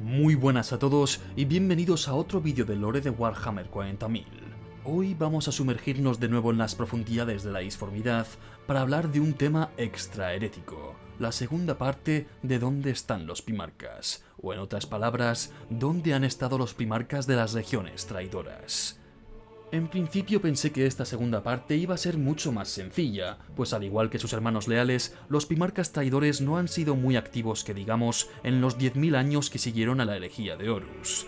Muy buenas a todos y bienvenidos a otro vídeo del lore de Warhammer 40.000. Hoy vamos a sumergirnos de nuevo en las profundidades de la disformidad para hablar de un tema extra herético, la segunda parte de dónde están los primarcas, o en otras palabras, dónde han estado los primarcas de las legiones traidoras. En principio pensé que esta segunda parte iba a ser mucho más sencilla, pues al igual que sus hermanos leales, los primarcas traidores no han sido muy activos que digamos en los 10.000 años que siguieron a la herejía de Horus.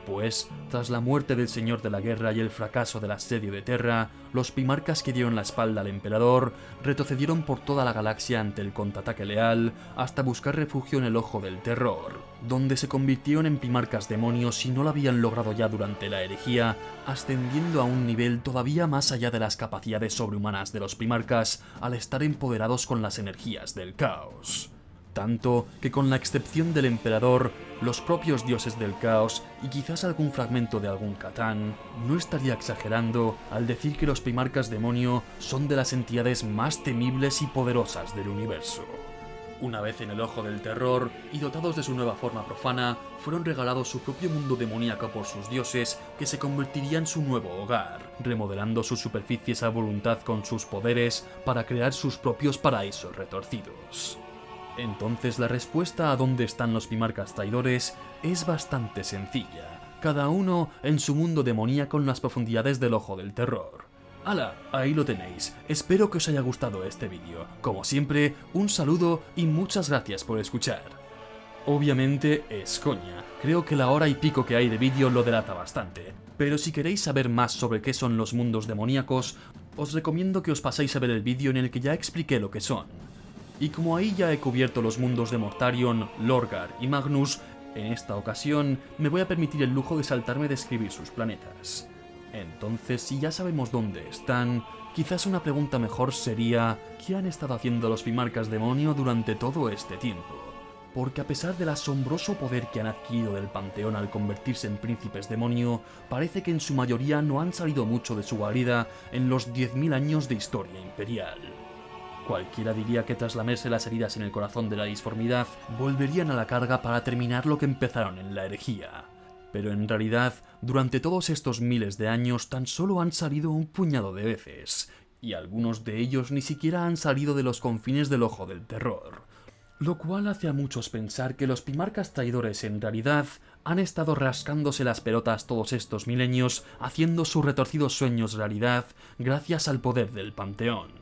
Pues, tras la muerte del Señor de la Guerra y el fracaso del asedio de Terra, los primarcas que dieron la espalda al emperador retrocedieron por toda la galaxia ante el contraataque leal hasta buscar refugio en el Ojo del Terror, donde se convirtieron en primarcas demonios si no lo habían logrado ya durante la herejía, ascendiendo a un nivel todavía más allá de las capacidades sobrehumanas de los primarcas al estar empoderados con las energías del caos. Tanto que con la excepción del emperador, los propios dioses del caos y quizás algún fragmento de algún Catán, no estaría exagerando al decir que los primarcas demonio son de las entidades más temibles y poderosas del universo. Una vez en el Ojo del Terror y dotados de su nueva forma profana, fueron regalados su propio mundo demoníaco por sus dioses que se convertiría en su nuevo hogar, remodelando sus superficies a voluntad con sus poderes para crear sus propios paraísos retorcidos. Entonces la respuesta a dónde están los primarcas traidores es bastante sencilla, cada uno en su mundo demoníaco en las profundidades del Ojo del Terror. ¡Hala! Ahí lo tenéis, espero que os haya gustado este vídeo. Como siempre, un saludo y muchas gracias por escuchar. Obviamente es coña, creo que la hora y pico que hay de vídeo lo delata bastante, pero si queréis saber más sobre qué son los mundos demoníacos, os recomiendo que os paséis a ver el vídeo en el que ya expliqué lo que son. Y como ahí ya he cubierto los mundos de Mortarion, Lorgar y Magnus, en esta ocasión me voy a permitir el lujo de saltarme de describir sus planetas. Entonces, si ya sabemos dónde están, quizás una pregunta mejor sería ¿qué han estado haciendo los primarcas demonio durante todo este tiempo? Porque a pesar del asombroso poder que han adquirido del panteón al convertirse en príncipes demonio, parece que en su mayoría no han salido mucho de su guarida en los 10.000 años de historia imperial. Cualquiera diría que tras lamerse las heridas en el corazón de la disformidad, volverían a la carga para terminar lo que empezaron en la herejía. Pero en realidad, durante todos estos miles de años tan solo han salido un puñado de veces, y algunos de ellos ni siquiera han salido de los confines del Ojo del Terror. Lo cual hace a muchos pensar que los primarcas traidores en realidad han estado rascándose las pelotas todos estos milenios, haciendo sus retorcidos sueños realidad gracias al poder del panteón.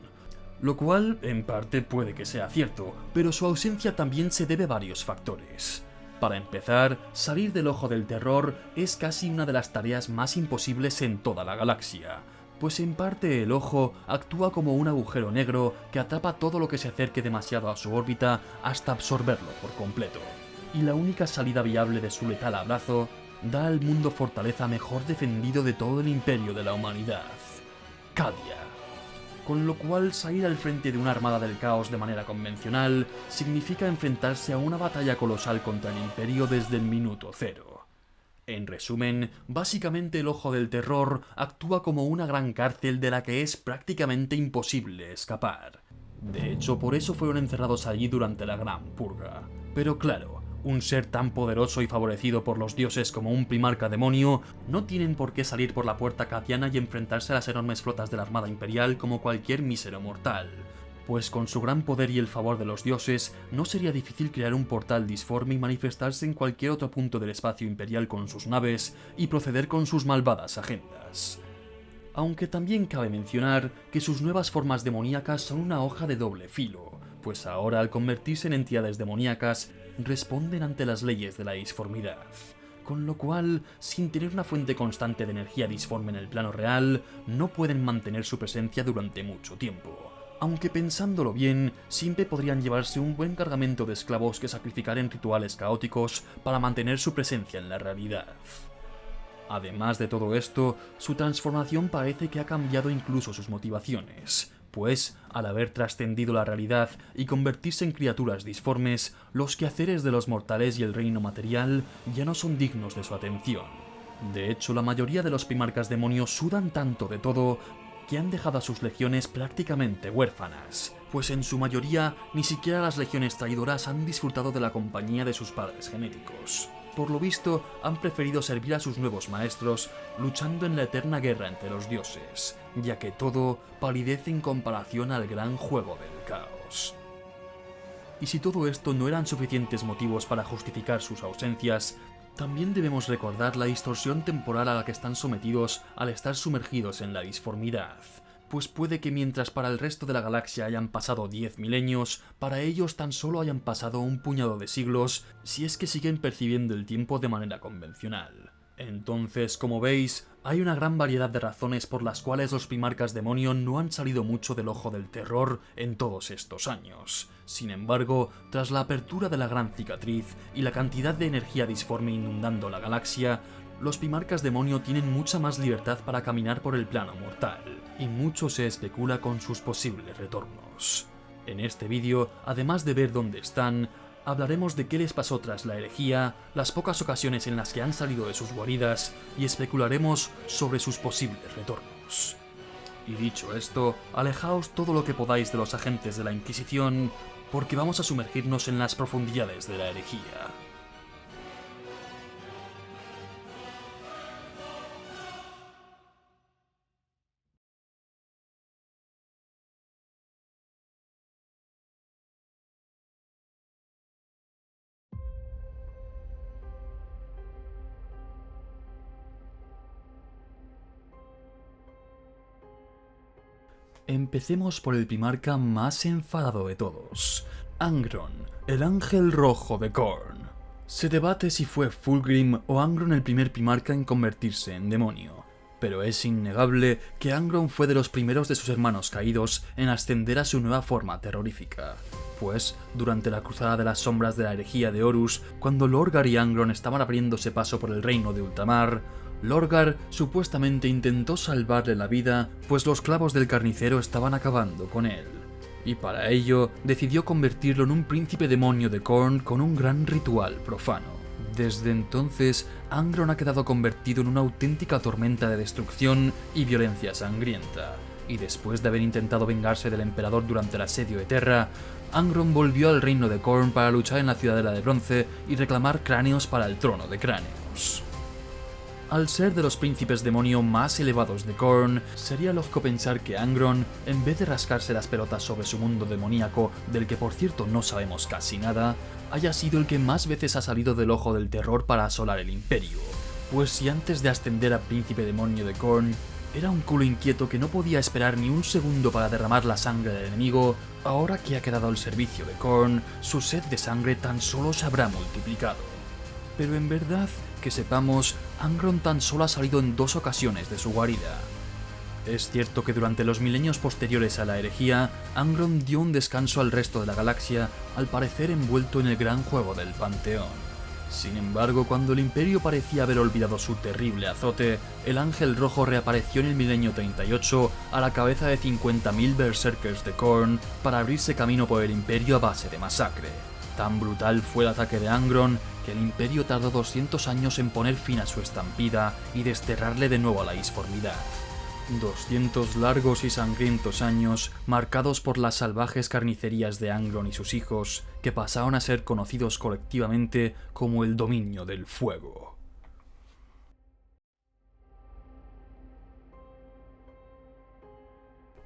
Lo cual, en parte, puede que sea cierto, pero su ausencia también se debe a varios factores. Para empezar, salir del Ojo del Terror es casi una de las tareas más imposibles en toda la galaxia, pues en parte el Ojo actúa como un agujero negro que atrapa todo lo que se acerque demasiado a su órbita hasta absorberlo por completo. Y la única salida viable de su letal abrazo da al mundo fortaleza mejor defendido de todo el imperio de la humanidad, Cadia. Con lo cual salir al frente de una armada del caos de manera convencional significa enfrentarse a una batalla colosal contra el imperio desde el minuto cero. En resumen, básicamente el Ojo del Terror actúa como una gran cárcel de la que es prácticamente imposible escapar. De hecho, por eso fueron encerrados allí durante la Gran Purga. Pero claro, un ser tan poderoso y favorecido por los dioses como un primarca demonio no tienen por qué salir por la puerta cadiana y enfrentarse a las enormes flotas de la Armada Imperial como cualquier mísero mortal, pues con su gran poder y el favor de los dioses no sería difícil crear un portal disforme y manifestarse en cualquier otro punto del espacio imperial con sus naves y proceder con sus malvadas agendas. Aunque también cabe mencionar que sus nuevas formas demoníacas son una hoja de doble filo, pues ahora al convertirse en entidades demoníacas responden ante las leyes de la disformidad, con lo cual, sin tener una fuente constante de energía disforme en el plano real, no pueden mantener su presencia durante mucho tiempo. Aunque pensándolo bien, siempre podrían llevarse un buen cargamento de esclavos que sacrificar en rituales caóticos para mantener su presencia en la realidad. Además de todo esto, su transformación parece que ha cambiado incluso sus motivaciones, pues, al haber trascendido la realidad y convertirse en criaturas disformes, los quehaceres de los mortales y el reino material ya no son dignos de su atención. De hecho, la mayoría de los primarcas demonios sudan tanto de todo que han dejado a sus legiones prácticamente huérfanas, pues en su mayoría ni siquiera las legiones traidoras han disfrutado de la compañía de sus padres genéticos. por lo visto han preferido servir a sus nuevos maestros luchando en la eterna guerra entre los dioses, ya que todo palidece en comparación al gran juego del caos. Y si todo esto no eran suficientes motivos para justificar sus ausencias, también debemos recordar la distorsión temporal a la que están sometidos al estar sumergidos en la disformidad, pues puede que mientras para el resto de la galaxia hayan pasado 10 milenios, para ellos tan solo hayan pasado un puñado de siglos si es que siguen percibiendo el tiempo de manera convencional. Entonces, como veis, hay una gran variedad de razones por las cuales los primarcas demonio no han salido mucho del ojo del terror en todos estos años. Sin embargo, tras la apertura de la gran cicatriz y la cantidad de energía disforme inundando la galaxia, los primarcas demonio tienen mucha más libertad para caminar por el plano mortal, y mucho se especula con sus posibles retornos. En este vídeo, además de ver dónde están, hablaremos de qué les pasó tras la herejía, las pocas ocasiones en las que han salido de sus guaridas, y especularemos sobre sus posibles retornos. Y dicho esto, alejaos todo lo que podáis de los agentes de la Inquisición, porque vamos a sumergirnos en las profundidades de la herejía. Empecemos por el primarca más enfadado de todos, Angron, el ángel rojo de Khorne. Se debate si fue Fulgrim o Angron el primer primarca en convertirse en demonio, pero es innegable que Angron fue de los primeros de sus hermanos caídos en ascender a su nueva forma terrorífica. Pues, durante la cruzada de las sombras de la herejía de Horus, cuando Lorgar y Angron estaban abriéndose paso por el reino de Ultramar, Lorgar supuestamente intentó salvarle la vida, pues los clavos del carnicero estaban acabando con él, y para ello decidió convertirlo en un príncipe demonio de Khorne con un gran ritual profano. Desde entonces, Angron ha quedado convertido en una auténtica tormenta de destrucción y violencia sangrienta, y después de haber intentado vengarse del emperador durante el asedio de Terra, Angron volvió al reino de Khorne para luchar en la Ciudadela de Bronce y reclamar cráneos para el trono de cráneos. Al ser de los príncipes demonio más elevados de Khorne, sería lógico pensar que Angron, en vez de rascarse las pelotas sobre su mundo demoníaco, del que por cierto no sabemos casi nada, haya sido el que más veces ha salido del ojo del terror para asolar el imperio. Pues si antes de ascender a príncipe demonio de Khorne, era un culo inquieto que no podía esperar ni un segundo para derramar la sangre del enemigo, ahora que ha quedado al servicio de Khorne, su sed de sangre tan solo se habrá multiplicado. Pero en verdad, que sepamos, Angron tan solo ha salido en 2 ocasiones de su guarida. Es cierto que durante los milenios posteriores a la herejía, Angron dio un descanso al resto de la galaxia, al parecer envuelto en el gran juego del Panteón. Sin embargo, cuando el Imperio parecía haber olvidado su terrible azote, el Ángel Rojo reapareció en el milenio 38 a la cabeza de 50.000 berserkers de Khorne para abrirse camino por el Imperio a base de masacre. Tan brutal fue el ataque de Angron que el Imperio tardó 200 años en poner fin a su estampida y desterrarle de nuevo a la disformidad. 200 largos y sangrientos años marcados por las salvajes carnicerías de Angron y sus hijos, que pasaron a ser conocidos colectivamente como el dominio del fuego.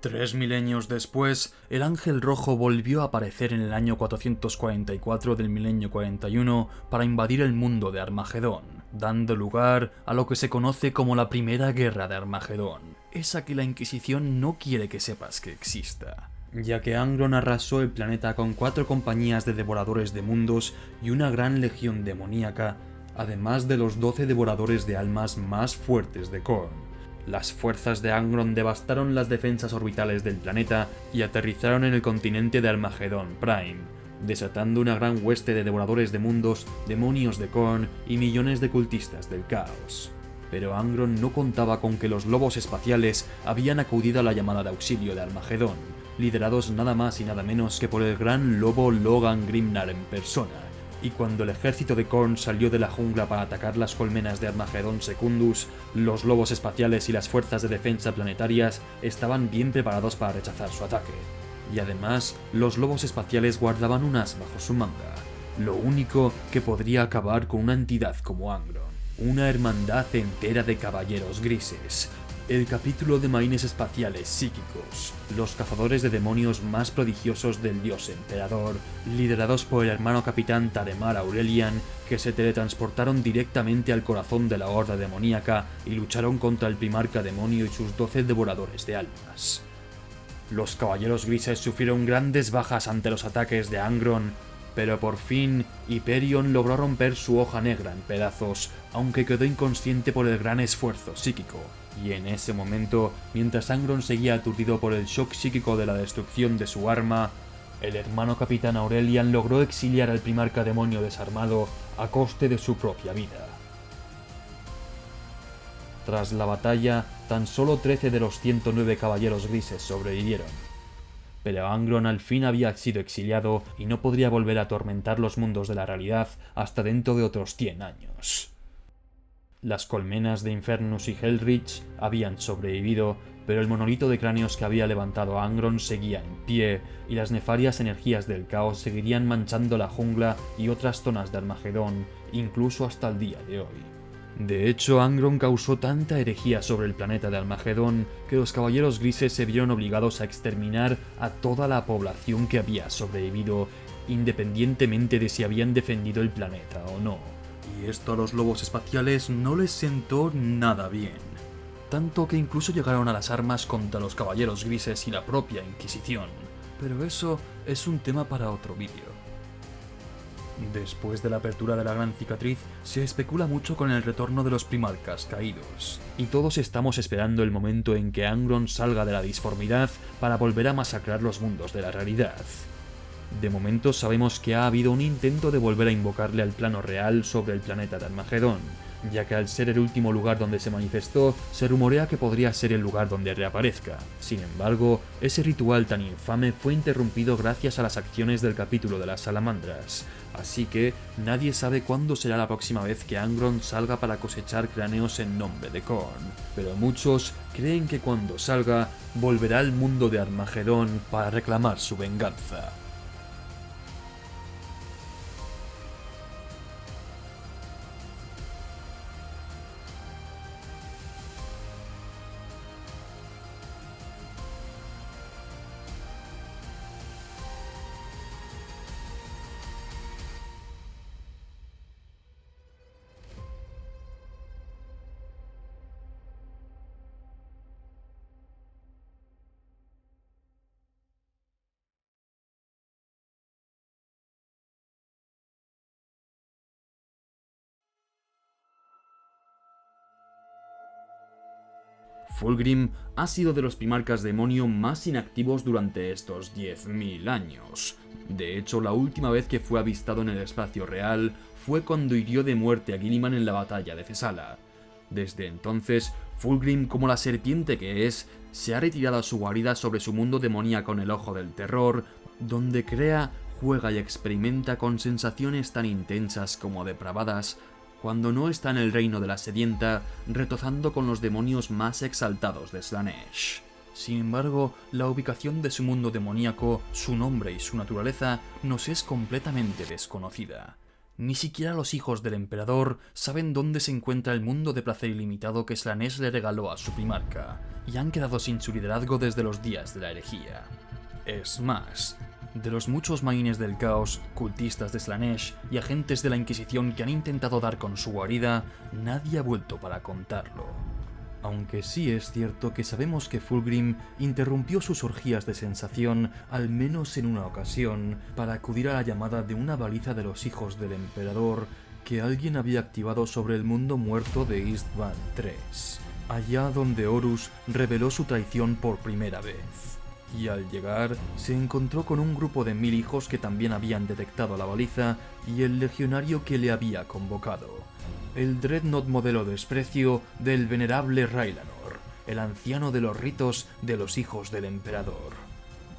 3 milenios después, el Ángel Rojo volvió a aparecer en el año 444 del milenio 41 para invadir el mundo de Armagedón, dando lugar a lo que se conoce como la Primera Guerra de Armagedón, esa que la Inquisición no quiere que sepas que exista, ya que Angron arrasó el planeta con 4 compañías de devoradores de mundos y una gran legión demoníaca, además de los 12 devoradores de almas más fuertes de Khorne. Las fuerzas de Angron devastaron las defensas orbitales del planeta y aterrizaron en el continente de Armagedón Prime, desatando una gran hueste de devoradores de mundos, demonios de Khorne y millones de cultistas del caos. Pero Angron no contaba con que los lobos espaciales habían acudido a la llamada de auxilio de Armagedón, liderados nada más y nada menos que por el gran lobo Logan Grimnar en persona. Y cuando el ejército de Khorne salió de la jungla para atacar las colmenas de Armagedón Secundus, los lobos espaciales y las fuerzas de defensa planetarias estaban bien preparados para rechazar su ataque. Y además, los lobos espaciales guardaban un as bajo su manga. lo único que podría acabar con una entidad como Angron, una hermandad entera de caballeros grises. El capítulo de marines espaciales psíquicos, los cazadores de demonios más prodigiosos del dios emperador, liderados por el hermano capitán Taremar Aurelian, que se teletransportaron directamente al corazón de la horda demoníaca y lucharon contra el primarca demonio y sus 12 devoradores de almas. Los caballeros grises sufrieron grandes bajas ante los ataques de Angron, pero por fin Hyperion logró romper su hoja negra en pedazos, aunque quedó inconsciente por el gran esfuerzo psíquico. Y en ese momento, mientras Angron seguía aturdido por el shock psíquico de la destrucción de su arma, el hermano capitán Aurelian logró exiliar al primarca demonio desarmado a coste de su propia vida. Tras la batalla, tan solo 13 de los 109 caballeros grises sobrevivieron. Pero Angron al fin había sido exiliado y no podría volver a atormentar los mundos de la realidad hasta dentro de otros 100 años. Las colmenas de Infernus y Hellrich habían sobrevivido, pero el monolito de cráneos que había levantado Angron seguía en pie, y las nefarias energías del caos seguirían manchando la jungla y otras zonas de Armagedón, incluso hasta el día de hoy. De hecho, Angron causó tanta herejía sobre el planeta de Armagedón que los caballeros grises se vieron obligados a exterminar a toda la población que había sobrevivido, independientemente de si habían defendido el planeta o no. Y esto a los lobos espaciales no les sentó nada bien. Tanto que incluso llegaron a las armas contra los caballeros grises y la propia Inquisición. Pero eso es un tema para otro vídeo. Después de la apertura de la Gran Cicatriz, se especula mucho con el retorno de los primarcas caídos, y todos estamos esperando el momento en que Angron salga de la disformidad para volver a masacrar los mundos de la realidad. De momento sabemos que ha habido un intento de volver a invocarle al plano real sobre el planeta de Armagedón, ya que al ser el último lugar donde se manifestó, se rumorea que podría ser el lugar donde reaparezca. Sin embargo, ese ritual tan infame fue interrumpido gracias a las acciones del capítulo de las salamandras, así que nadie sabe cuándo será la próxima vez que Angron salga para cosechar cráneos en nombre de Khorne, pero muchos creen que cuando salga, volverá al mundo de Armagedón para reclamar su venganza. Fulgrim ha sido de los primarcas demonio más inactivos durante estos 10.000 años. De hecho, la última vez que fue avistado en el espacio real fue cuando hirió de muerte a Guilliman en la batalla de Thesala. Desde entonces, Fulgrim, como la serpiente que es, se ha retirado a su guarida sobre su mundo demoníaco en el Ojo del Terror, donde crea, juega y experimenta con sensaciones tan intensas como depravadas, cuando no está en el reino de la sedienta, retozando con los demonios más exaltados de Slaanesh. Sin embargo, la ubicación de su mundo demoníaco, su nombre y su naturaleza nos es completamente desconocida. Ni siquiera los hijos del emperador saben dónde se encuentra el mundo de placer ilimitado que Slaanesh le regaló a su primarca, y han quedado sin su liderazgo desde los días de la herejía. Es más, de los muchos marines del caos, cultistas de Slaanesh y agentes de la Inquisición que han intentado dar con su guarida, nadie ha vuelto para contarlo. Aunque sí es cierto que sabemos que Fulgrim interrumpió sus orgías de sensación al menos en una ocasión para acudir a la llamada de una baliza de los hijos del emperador que alguien había activado sobre el mundo muerto de Istvan III, allá donde Horus reveló su traición por primera vez. Y al llegar, se encontró con un grupo de 1000 hijos que también habían detectado la baliza y el legionario que le había convocado. El Dreadnought modelo desprecio del venerable Raylanor, el anciano de los ritos de los hijos del emperador.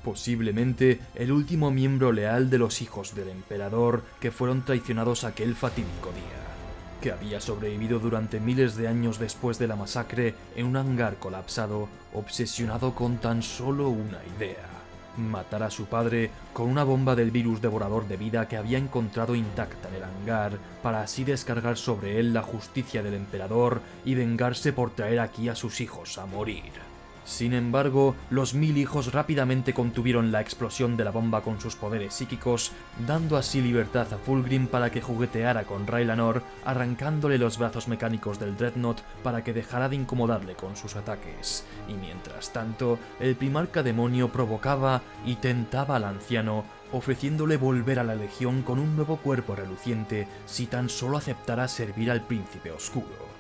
Posiblemente el último miembro leal de los hijos del emperador que fueron traicionados aquel fatídico día, que había sobrevivido durante miles de años después de la masacre en un hangar colapsado, obsesionado con tan solo una idea: matar a su padre con una bomba del virus devorador de vida que había encontrado intacta en el hangar, para así descargar sobre él la justicia del emperador y vengarse por traer aquí a sus hijos a morir. Sin embargo, los 1000 hijos rápidamente contuvieron la explosión de la bomba con sus poderes psíquicos, dando así libertad a Fulgrim para que jugueteara con Raylanor, arrancándole los brazos mecánicos del Dreadnought para que dejara de incomodarle con sus ataques. Y mientras tanto, el primarca demonio provocaba y tentaba al anciano, ofreciéndole volver a la Legión con un nuevo cuerpo reluciente si tan solo aceptara servir al Príncipe Oscuro.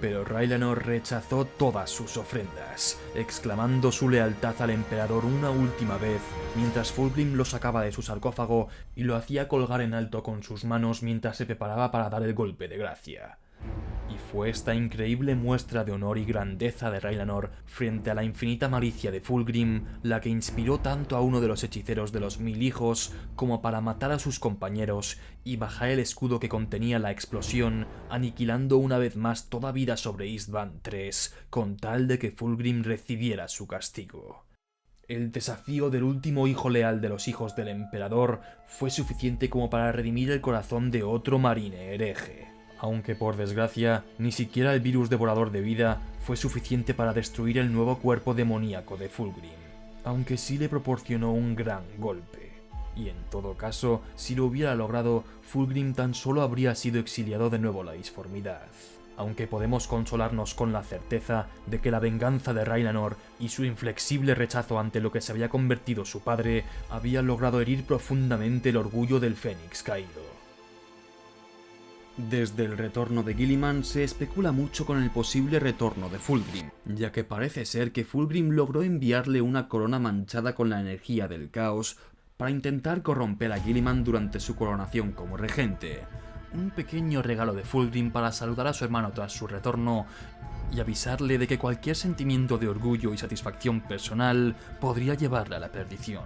Pero Raylanor rechazó todas sus ofrendas, exclamando su lealtad al emperador una última vez, mientras Fulgrim lo sacaba de su sarcófago y lo hacía colgar en alto con sus manos mientras se preparaba para dar el golpe de gracia. Y fue esta increíble muestra de honor y grandeza de Raylanor frente a la infinita malicia de Fulgrim la que inspiró tanto a uno de los hechiceros de los 1000 hijos como para matar a sus compañeros y bajar el escudo que contenía la explosión, aniquilando una vez más toda vida sobre Eastbound 3 con tal de que Fulgrim recibiera su castigo. El desafío del último hijo leal de los hijos del emperador fue suficiente como para redimir el corazón de otro marine hereje. Aunque por desgracia, ni siquiera el virus devorador de vida fue suficiente para destruir el nuevo cuerpo demoníaco de Fulgrim, aunque sí le proporcionó un gran golpe. Y en todo caso, si lo hubiera logrado, Fulgrim tan solo habría sido exiliado de nuevo a la disformidad. Aunque podemos consolarnos con la certeza de que la venganza de Raylanor y su inflexible rechazo ante lo que se había convertido su padre había logrado herir profundamente el orgullo del Fénix caído. Desde el retorno de Guilliman se especula mucho con el posible retorno de Fulgrim, ya que parece ser que Fulgrim logró enviarle una corona manchada con la energía del caos para intentar corromper a Guilliman durante su coronación como regente. Un pequeño regalo de Fulgrim para saludar a su hermano tras su retorno y avisarle de que cualquier sentimiento de orgullo y satisfacción personal podría llevarle a la perdición.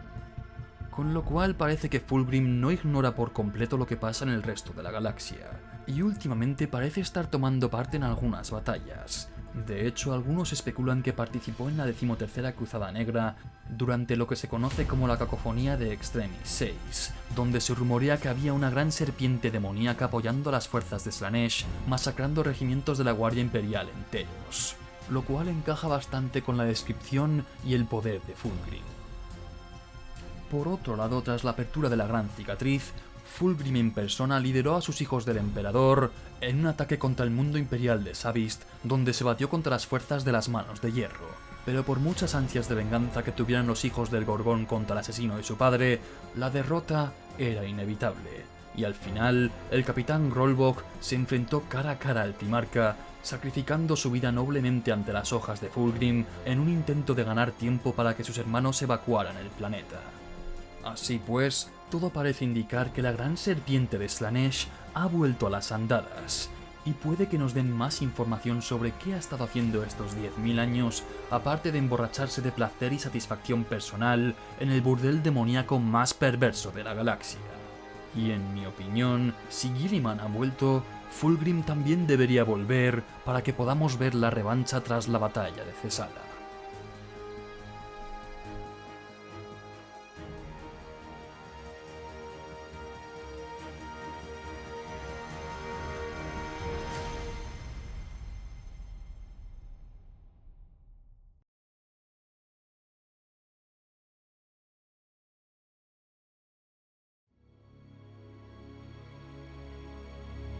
Con lo cual parece que Fulgrim no ignora por completo lo que pasa en el resto de la galaxia, y últimamente parece estar tomando parte en algunas batallas. De hecho, algunos especulan que participó en la 13ª Cruzada Negra durante lo que se conoce como la Cacofonía de Extremis 6, donde se rumorea que había una gran serpiente demoníaca apoyando a las fuerzas de Slaanesh, masacrando regimientos de la Guardia Imperial enteros, lo cual encaja bastante con la descripción y el poder de Fulgrim. Por otro lado, tras la apertura de la Gran Cicatriz, Fulgrim en persona lideró a sus hijos del emperador en un ataque contra el mundo imperial de Savist, donde se batió contra las fuerzas de las Manos de Hierro. Pero por muchas ansias de venganza que tuvieran los hijos del Gorgón contra el asesino de su padre, la derrota era inevitable. Y al final, el capitán Grolbok se enfrentó cara a cara al primarca, sacrificando su vida noblemente ante las hojas de Fulgrim en un intento de ganar tiempo para que sus hermanos evacuaran el planeta. Así pues, todo parece indicar que la gran serpiente de Slaanesh ha vuelto a las andadas, y puede que nos den más información sobre qué ha estado haciendo estos 10.000 años, aparte de emborracharse de placer y satisfacción personal en el burdel demoníaco más perverso de la galaxia. Y en mi opinión, si Guilliman ha vuelto, Fulgrim también debería volver para que podamos ver la revancha tras la batalla de Cesala.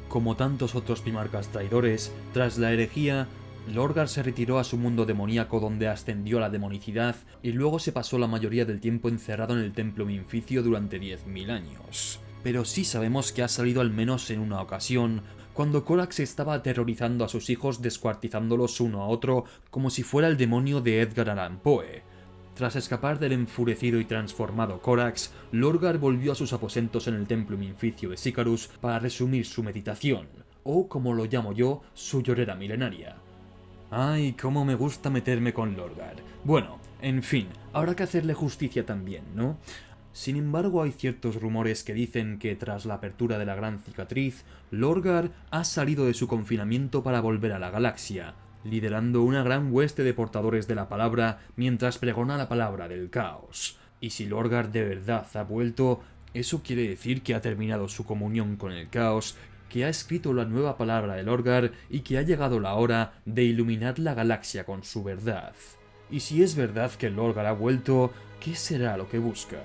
Como tantos otros primarcas traidores, tras la herejía, Lorgar se retiró a su mundo demoníaco donde ascendió a la demonicidad y luego se pasó la mayoría del tiempo encerrado en el templo Minficio durante 10.000 años. Pero sí sabemos que ha salido al menos en una ocasión, cuando Corax estaba aterrorizando a sus hijos descuartizándolos uno a otro como si fuera el demonio de Edgar Allan Poe. Tras escapar del enfurecido y transformado Corax, Lorgar volvió a sus aposentos en el templo Minficio de Sicarus para resumir su meditación, o como lo llamo yo, su llorera milenaria. Ay, cómo me gusta meterme con Lorgar. Bueno, en fin, habrá que hacerle justicia también, ¿no? Sin embargo, hay ciertos rumores que dicen que tras la apertura de la Gran Cicatriz, Lorgar ha salido de su confinamiento para volver a la galaxia, liderando una gran hueste de portadores de la palabra mientras pregona la palabra del caos. Y si Lorgar de verdad ha vuelto, eso quiere decir que ha terminado su comunión con el caos, que ha escrito la nueva palabra de Lorgar y que ha llegado la hora de iluminar la galaxia con su verdad. Y si es verdad que Lorgar ha vuelto, ¿qué será lo que busca?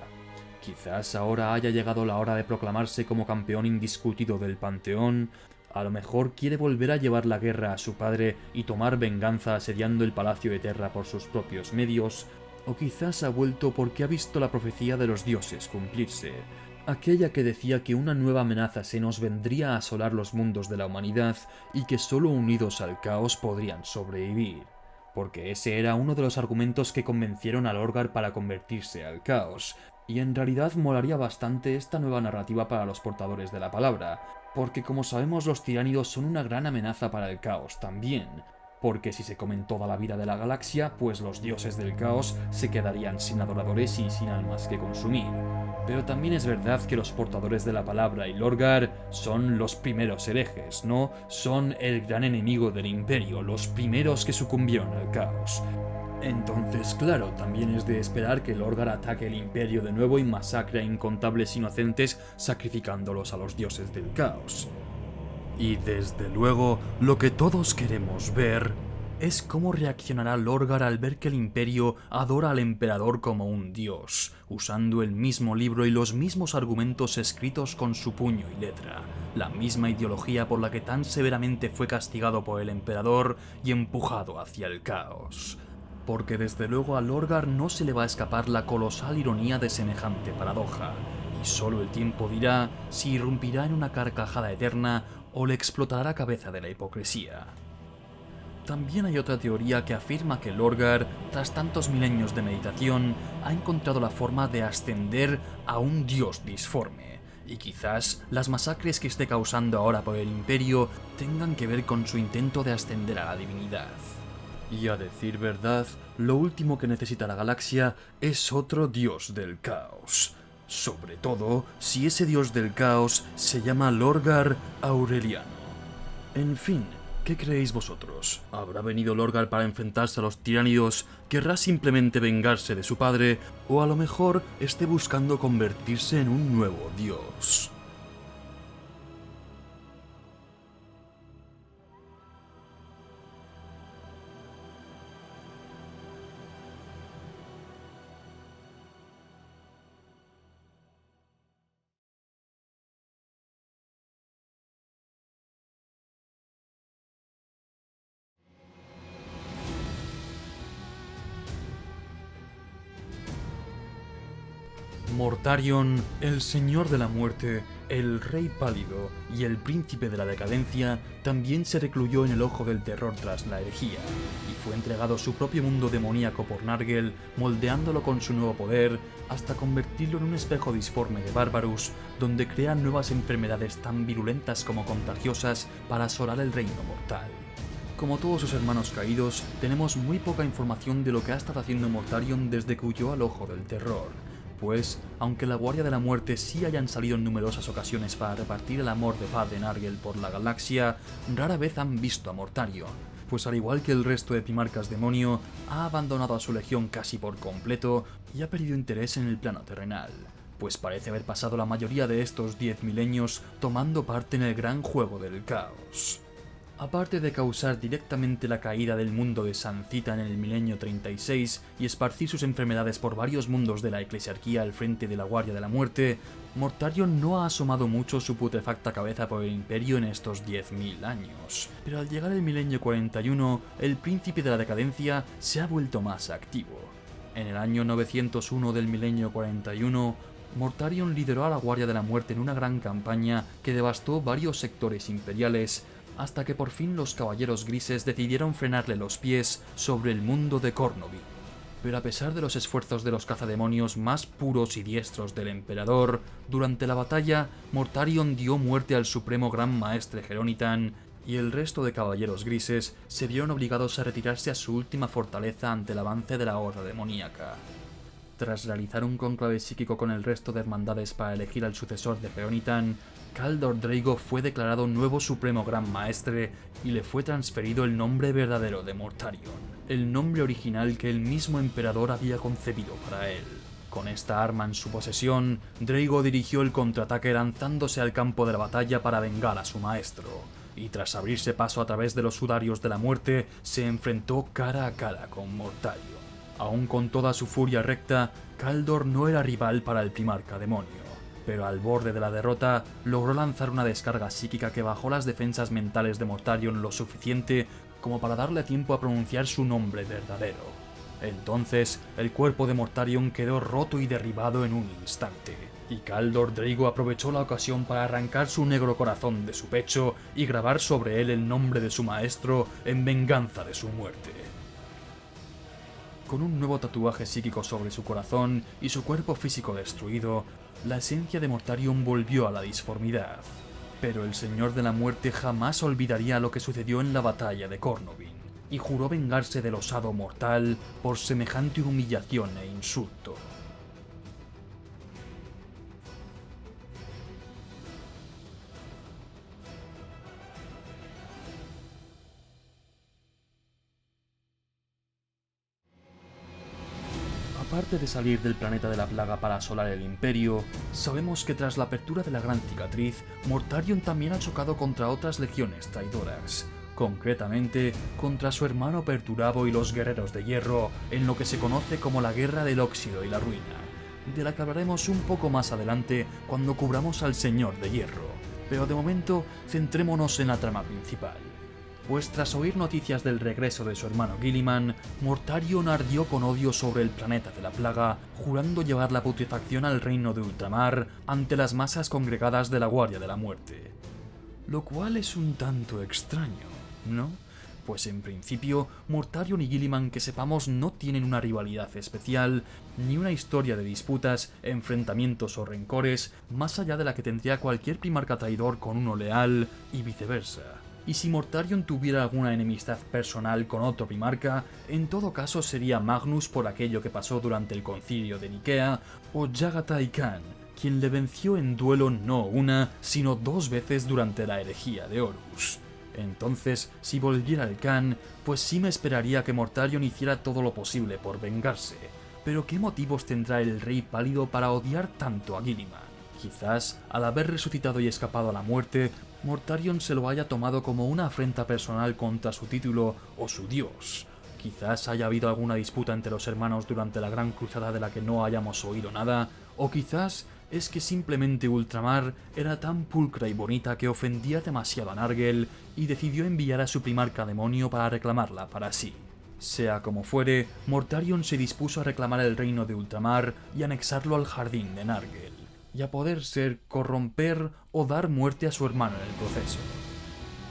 Quizás ahora haya llegado la hora de proclamarse como campeón indiscutido del Panteón. A lo mejor quiere volver a llevar la guerra a su padre y tomar venganza asediando el Palacio de Terra por sus propios medios. O quizás ha vuelto porque ha visto la profecía de los dioses cumplirse, aquella que decía que una nueva amenaza se nos vendría a asolar los mundos de la humanidad y que solo unidos al caos podrían sobrevivir. Porque ese era uno de los argumentos que convencieron a Lorgar para convertirse al caos, y en realidad molaría bastante esta nueva narrativa para los portadores de la palabra, porque como sabemos los tiránidos son una gran amenaza para el caos también, porque si se comen toda la vida de la galaxia, pues los dioses del caos se quedarían sin adoradores y sin almas que consumir. Pero también es verdad que los portadores de la palabra y Lorgar son los primeros herejes, ¿no? Son el gran enemigo del imperio, los primeros que sucumbieron al caos. Entonces, claro, también es de esperar que Lorgar ataque el imperio de nuevo y masacre a incontables inocentes sacrificándolos a los dioses del caos. Y desde luego, lo que todos queremos ver es cómo reaccionará Lorgar al ver que el imperio adora al emperador como un dios, usando el mismo libro y los mismos argumentos escritos con su puño y letra, la misma ideología por la que tan severamente fue castigado por el emperador y empujado hacia el caos. Porque desde luego a Lorgar no se le va a escapar la colosal ironía de semejante paradoja, y solo el tiempo dirá si irrumpirá en una carcajada eterna o le explotará la cabeza de la hipocresía. También hay otra teoría que afirma que Lorgar, tras tantos milenios de meditación, ha encontrado la forma de ascender a un dios disforme, y quizás las masacres que esté causando ahora por el imperio tengan que ver con su intento de ascender a la divinidad. Y a decir verdad, lo último que necesita la galaxia es otro dios del caos. Sobre todo si ese dios del caos se llama Lorgar Aureliano. En fin, ¿qué creéis vosotros? ¿Habrá venido Lorgar para enfrentarse a los tiránidos? ¿Querrá simplemente vengarse de su padre? ¿O a lo mejor esté buscando convertirse en un nuevo dios? Mortarion, el Señor de la Muerte, el Rey Pálido y el Príncipe de la Decadencia también se recluyó en el Ojo del Terror tras la herejía, y fue entregado su propio mundo demoníaco por Nargel, moldeándolo con su nuevo poder hasta convertirlo en un espejo disforme de Barbarus, donde crea nuevas enfermedades tan virulentas como contagiosas para asolar el reino mortal. Como todos sus hermanos caídos, tenemos muy poca información de lo que ha estado haciendo Mortarion desde que huyó al Ojo del Terror. Pues, aunque la Guardia de la Muerte sí hayan salido en numerosas ocasiones para repartir el amor de paz de Nargel por la galaxia, rara vez han visto a Mortarion, pues al igual que el resto de Primarcas Demonio, ha abandonado a su legión casi por completo y ha perdido interés en el plano terrenal, pues parece haber pasado la mayoría de estos 10 milenios tomando parte en el gran juego del caos. Aparte de causar directamente la caída del mundo de Sancita en el milenio 36 y esparcir sus enfermedades por varios mundos de la eclesiarquía al frente de la Guardia de la Muerte, Mortarion no ha asomado mucho su putrefacta cabeza por el Imperio en estos 10.000 años. Pero al llegar el milenio 41, el Príncipe de la Decadencia se ha vuelto más activo. En el año 901 del milenio 41, Mortarion lideró a la Guardia de la Muerte en una gran campaña que devastó varios sectores imperiales, hasta que por fin los Caballeros Grises decidieron frenarle los pies sobre el mundo de Cornovil. Pero a pesar de los esfuerzos de los cazademonios más puros y diestros del Emperador, durante la batalla, Mortarion dio muerte al supremo Gran Maestre Geronitan, y el resto de Caballeros Grises se vieron obligados a retirarse a su última fortaleza ante el avance de la Horda demoníaca. Tras realizar un cónclave psíquico con el resto de hermandades para elegir al sucesor de Geronitan, Kaldor Draigo fue declarado nuevo Supremo Gran Maestre y le fue transferido el nombre verdadero de Mortarion, el nombre original que el mismo emperador había concebido para él. Con esta arma en su posesión, Drago dirigió el contraataque lanzándose al campo de la batalla para vengar a su maestro, y tras abrirse paso a través de los sudarios de la muerte, se enfrentó cara a cara con Mortarion. Aún con toda su furia recta, Kaldor no era rival para el primarca demonio, pero al borde de la derrota, logró lanzar una descarga psíquica que bajó las defensas mentales de Mortarion lo suficiente como para darle tiempo a pronunciar su nombre verdadero. Entonces, el cuerpo de Mortarion quedó roto y derribado en un instante, y Kaldor Drago aprovechó la ocasión para arrancar su negro corazón de su pecho y grabar sobre él el nombre de su maestro en venganza de su muerte. Con un nuevo tatuaje psíquico sobre su corazón y su cuerpo físico destruido, la esencia de Mortarion volvió a la disformidad. Pero el Señor de la Muerte jamás olvidaría lo que sucedió en la batalla de Cornovin, y juró vengarse del osado mortal por semejante humillación e insulto. Aparte de salir del planeta de la plaga para asolar el Imperio, sabemos que tras la apertura de la Gran Cicatriz, Mortarion también ha chocado contra otras legiones traidoras, concretamente contra su hermano Perturabo y los Guerreros de Hierro, en lo que se conoce como la Guerra del Óxido y la Ruina, de la que hablaremos un poco más adelante cuando cubramos al Señor de Hierro, pero de momento centrémonos en la trama principal. Pues tras oír noticias del regreso de su hermano Guilliman, Mortarion ardió con odio sobre el planeta de la plaga, jurando llevar la putrefacción al reino de Ultramar ante las masas congregadas de la Guardia de la Muerte. Lo cual es un tanto extraño, ¿no? Pues en principio, Mortarion y Guilliman, que sepamos, no tienen una rivalidad especial, ni una historia de disputas, enfrentamientos o rencores, más allá de la que tendría cualquier primarca traidor con uno leal, y viceversa. Y si Mortarion tuviera alguna enemistad personal con otro primarca, en todo caso sería Magnus por aquello que pasó durante el concilio de Nikea, o Jaghatai Khan, quien le venció en duelo no una, sino 2 veces durante la herejía de Horus. Entonces, si volviera el Khan, pues sí me esperaría que Mortarion hiciera todo lo posible por vengarse. Pero ¿qué motivos tendrá el Rey Pálido para odiar tanto a Guilliman? Quizás, al haber resucitado y escapado a la muerte, Mortarion se lo haya tomado como una afrenta personal contra su título o su dios. Quizás haya habido alguna disputa entre los hermanos durante la gran cruzada de la que no hayamos oído nada, o quizás es que simplemente Ultramar era tan pulcra y bonita que ofendía demasiado a Nargel y decidió enviar a su primarca demonio para reclamarla para sí. Sea como fuere, Mortarion se dispuso a reclamar el reino de Ultramar y anexarlo al jardín de Nargel, y a poder ser corromper o dar muerte a su hermano en el proceso.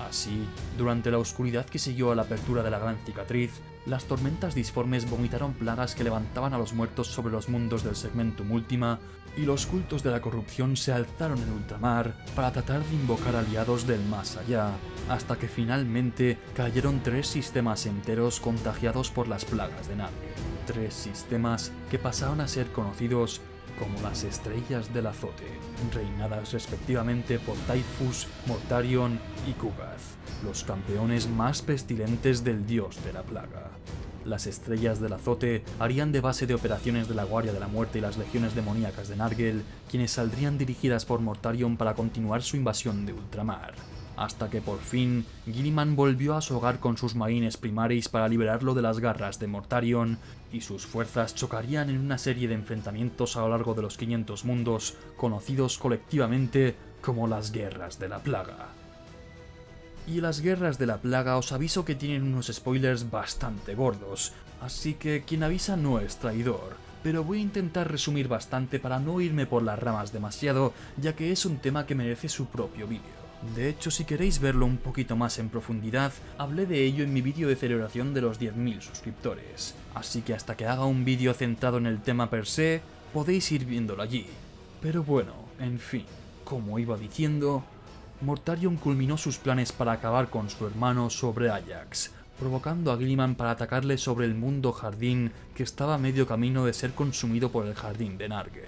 Así, durante la oscuridad que siguió a la apertura de la Gran Cicatriz, las tormentas disformes vomitaron plagas que levantaban a los muertos sobre los mundos del Segmentum Ultima, y los cultos de la corrupción se alzaron en Ultramar para tratar de invocar aliados del más allá, hasta que finalmente cayeron 3 sistemas enteros contagiados por las plagas de Nargel. 3 sistemas que pasaron a ser conocidos como las Estrellas del Azote, reinadas respectivamente por Typhus, Mortarion y Kugath, los campeones más pestilentes del dios de la plaga. Las Estrellas del Azote harían de base de operaciones de la Guardia de la Muerte y las legiones demoníacas de Nargel, quienes saldrían dirigidas por Mortarion para continuar su invasión de Ultramar, hasta que por fin Guilliman volvió a su hogar con sus marines primaris para liberarlo de las garras de Mortarion, y sus fuerzas chocarían en una serie de enfrentamientos a lo largo de los 500 mundos, conocidos colectivamente como las Guerras de la Plaga. Y las Guerras de la Plaga os aviso que tienen unos spoilers bastante gordos, así que quien avisa no es traidor, pero voy a intentar resumir bastante para no irme por las ramas demasiado, ya que es un tema que merece su propio vídeo. De hecho, si queréis verlo un poquito más en profundidad, hablé de ello en mi vídeo de celebración de los 10.000 suscriptores, así que hasta que haga un vídeo centrado en el tema per se, podéis ir viéndolo allí. Pero bueno, en fin, como iba diciendo, Mortarion culminó sus planes para acabar con su hermano sobre Ajax, provocando a Guilliman para atacarle sobre el mundo jardín que estaba a medio camino de ser consumido por el jardín de Nargel.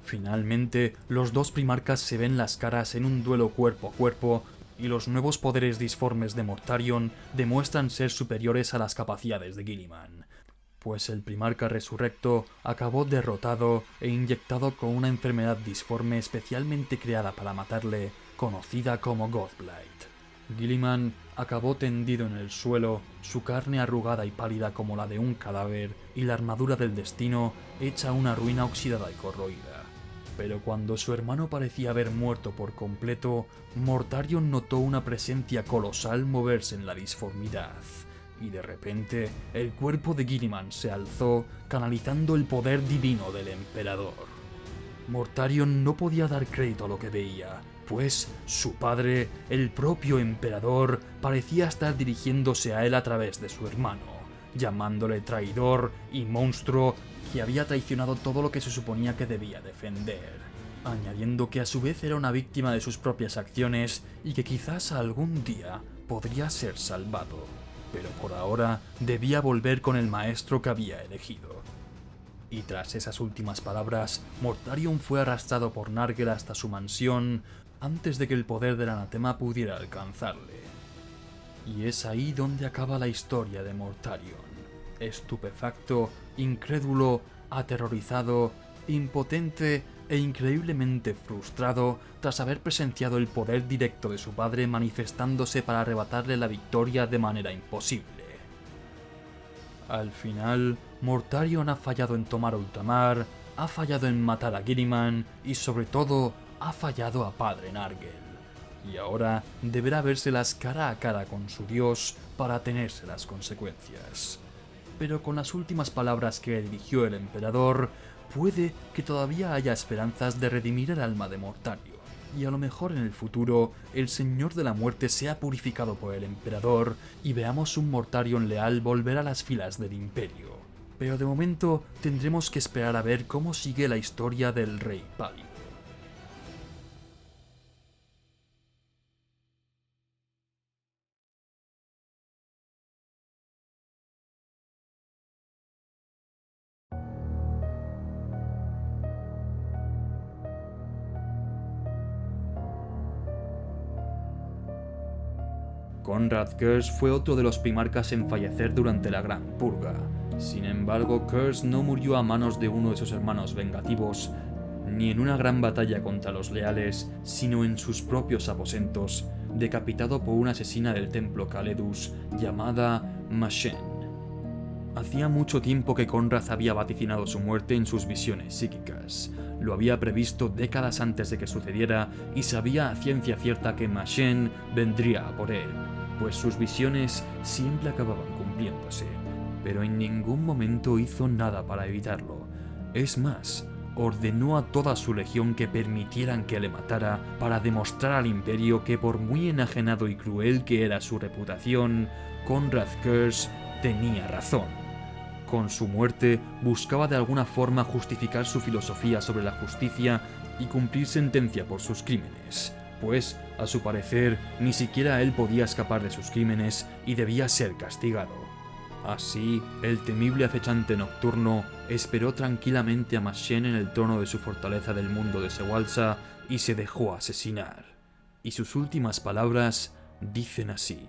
Finalmente, los 2 primarcas se ven las caras en un duelo cuerpo a cuerpo, y los nuevos poderes disformes de Mortarion demuestran ser superiores a las capacidades de Guilliman. pues el primarca resurrecto acabó derrotado e inyectado con una enfermedad disforme especialmente creada para matarle, conocida como Godblight. Guilliman acabó tendido en el suelo, su carne arrugada y pálida como la de un cadáver, y la armadura del destino hecha una ruina oxidada y corroída. Pero cuando su hermano parecía haber muerto por completo, Mortarion notó una presencia colosal moverse en la disformidad, y de repente el cuerpo de Guilliman se alzó, canalizando el poder divino del emperador. Mortarion no podía dar crédito a lo que veía, pues su padre, el propio emperador, parecía estar dirigiéndose a él a través de su hermano, llamándole traidor y monstruo que había traicionado todo lo que se suponía que debía defender, añadiendo que a su vez era una víctima de sus propias acciones y que quizás algún día podría ser salvado, pero por ahora debía volver con el maestro que había elegido. Y tras esas últimas palabras, Mortarion fue arrastrado por Nargel hasta su mansión antes de que el poder del anatema pudiera alcanzarle. Y es ahí donde acaba la historia de Mortarion, estupefacto, incrédulo, aterrorizado, impotente e increíblemente frustrado tras haber presenciado el poder directo de su padre manifestándose para arrebatarle la victoria de manera imposible. Al final, Mortarion ha fallado en tomar Ultramar, ha fallado en matar a Guilliman y sobre todo ha fallado a Padre Nargel. Y ahora deberá vérselas cara a cara con su dios para atenerse las consecuencias. Pero con las últimas palabras que dirigió el emperador, puede que todavía haya esperanzas de redimir el alma de Mortarion. Y a lo mejor en el futuro, el Señor de la Muerte sea purificado por el emperador y veamos un Mortarion leal volver a las filas del Imperio. Pero de momento tendremos que esperar a ver cómo sigue la historia del Rey Pálido. Konrad Curze fue otro de los primarcas en fallecer durante la Gran Purga. Sin embargo, Curze no murió a manos de uno de sus hermanos vengativos, ni en una gran batalla contra los leales, sino en sus propios aposentos, decapitado por una asesina del templo Kaledus llamada Mashen. Hacía mucho tiempo que Konrad había vaticinado su muerte en sus visiones psíquicas. Lo había previsto décadas antes de que sucediera y sabía a ciencia cierta que Mashen vendría a por él, pues sus visiones siempre acababan cumpliéndose, pero en ningún momento hizo nada para evitarlo. Es más, ordenó a toda su legión que permitieran que le matara para demostrar al Imperio que por muy enajenado y cruel que era su reputación, Konrad Curze tenía razón. Con su muerte, buscaba de alguna forma justificar su filosofía sobre la justicia y cumplir sentencia por sus crímenes, pues, a su parecer, ni siquiera él podía escapar de sus crímenes y debía ser castigado. Así, el temible acechante nocturno esperó tranquilamente a Mashen en el trono de su fortaleza del mundo de Sewalsa y se dejó asesinar. Y sus últimas palabras dicen así: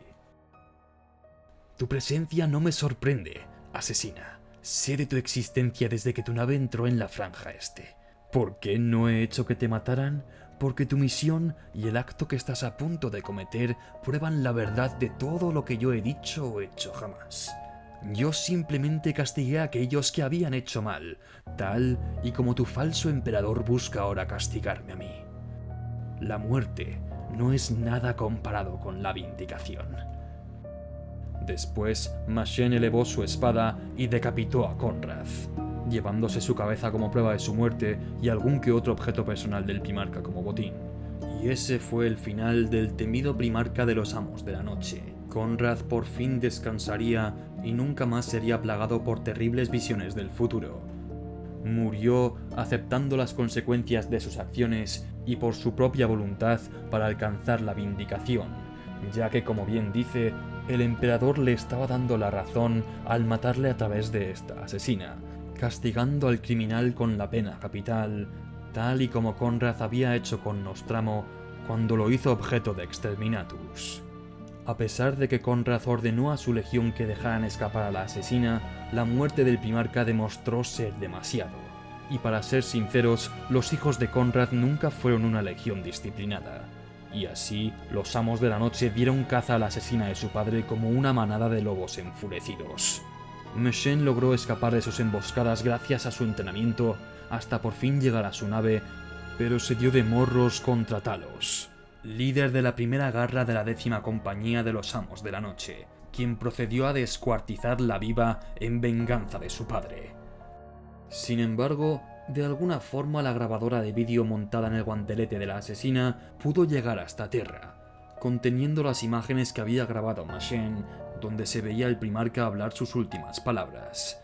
«Tu presencia no me sorprende, asesina. Sé de tu existencia desde que tu nave entró en la Franja Este. ¿Por qué no he hecho que te mataran? Porque tu misión y el acto que estás a punto de cometer prueban la verdad de todo lo que yo he dicho o hecho jamás. Yo simplemente castigué a aquellos que habían hecho mal, tal y como tu falso emperador busca ahora castigarme a mí. La muerte no es nada comparado con la vindicación». Después, Mashen elevó su espada y decapitó a Konrad, llevándose su cabeza como prueba de su muerte y algún que otro objeto personal del primarca como botín. Y ese fue el final del temido primarca de los Amos de la Noche. Konrad por fin descansaría y nunca más sería plagado por terribles visiones del futuro. Murió aceptando las consecuencias de sus acciones y por su propia voluntad para alcanzar la vindicación, ya que, como bien dice, el emperador le estaba dando la razón al matarle a través de esta asesina, castigando al criminal con la pena capital, tal y como Konrad había hecho con Nostramo cuando lo hizo objeto de exterminatus. A pesar de que Conrad ordenó a su legión que dejaran escapar a la asesina, la muerte del primarca demostró ser demasiado. Y para ser sinceros, los hijos de Conrad nunca fueron una legión disciplinada. Y así, los amos de la noche dieron caza a la asesina de su padre como una manada de lobos enfurecidos. Meshchen logró escapar de sus emboscadas gracias a su entrenamiento, hasta por fin llegar a su nave, pero se dio de morros contra Talos, líder de la primera garra de la 10ª compañía de los amos de la noche, quien procedió a descuartizarla viva en venganza de su padre. Sin embargo, de alguna forma la grabadora de vídeo montada en el guantelete de la asesina pudo llegar hasta Terra, conteniendo las imágenes que había grabado Meshchen, donde se veía al primarca hablar sus últimas palabras.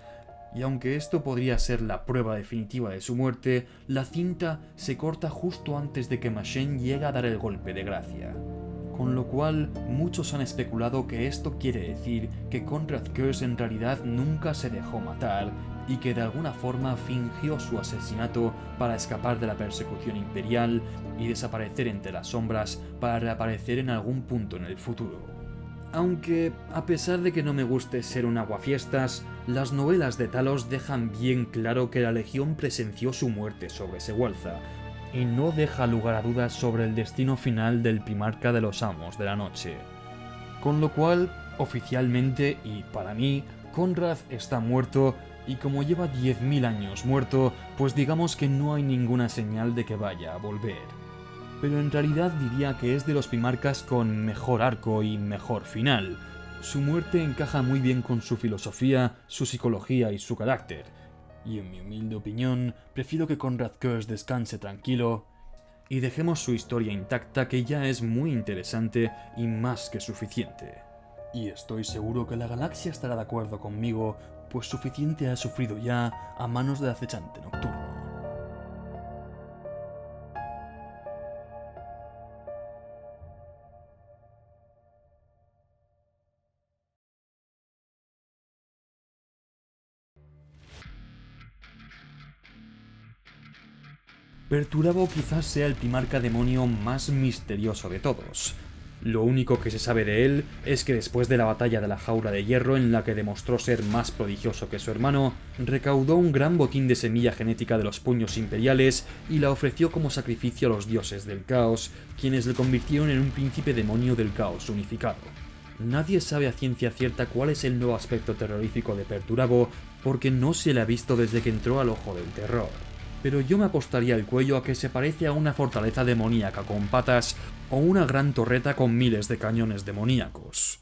Y aunque esto podría ser la prueba definitiva de su muerte, la cinta se corta justo antes de que Meshchen llegue a dar el golpe de gracia. Con lo cual, muchos han especulado que esto quiere decir que Konrad Curze en realidad nunca se dejó matar y que de alguna forma fingió su asesinato para escapar de la persecución imperial y desaparecer entre las sombras para reaparecer en algún punto en el futuro. Aunque, a pesar de que no me guste ser un aguafiestas, las novelas de Talos dejan bien claro que la Legión presenció su muerte sobre Sigüenza, y no deja lugar a dudas sobre el destino final del primarca de los amos de la noche. Con lo cual, oficialmente y para mí, Konrad está muerto, y como lleva 10.000 años muerto, pues digamos que no hay ninguna señal de que vaya a volver. Pero en realidad diría que es de los primarcas con mejor arco y mejor final. Su muerte encaja muy bien con su filosofía, su psicología y su carácter. Y en mi humilde opinión, prefiero que Konrad Curze descanse tranquilo y dejemos su historia intacta, que ya es muy interesante y más que suficiente. Y estoy seguro que la galaxia estará de acuerdo conmigo, pues suficiente ha sufrido ya a manos del acechante nocturno. Perturabo quizás sea el primarca demonio más misterioso de todos. Lo único que se sabe de él es que después de la batalla de la Jaula de Hierro, en la que demostró ser más prodigioso que su hermano, recaudó un gran botín de semilla genética de los puños imperiales y la ofreció como sacrificio a los dioses del caos, quienes le convirtieron en un príncipe demonio del caos unificado. Nadie sabe a ciencia cierta cuál es el nuevo aspecto terrorífico de Perturabo, porque no se le ha visto desde que entró al Ojo del Terror. Pero yo me apostaría el cuello a que se parece a una fortaleza demoníaca con patas o una gran torreta con miles de cañones demoníacos.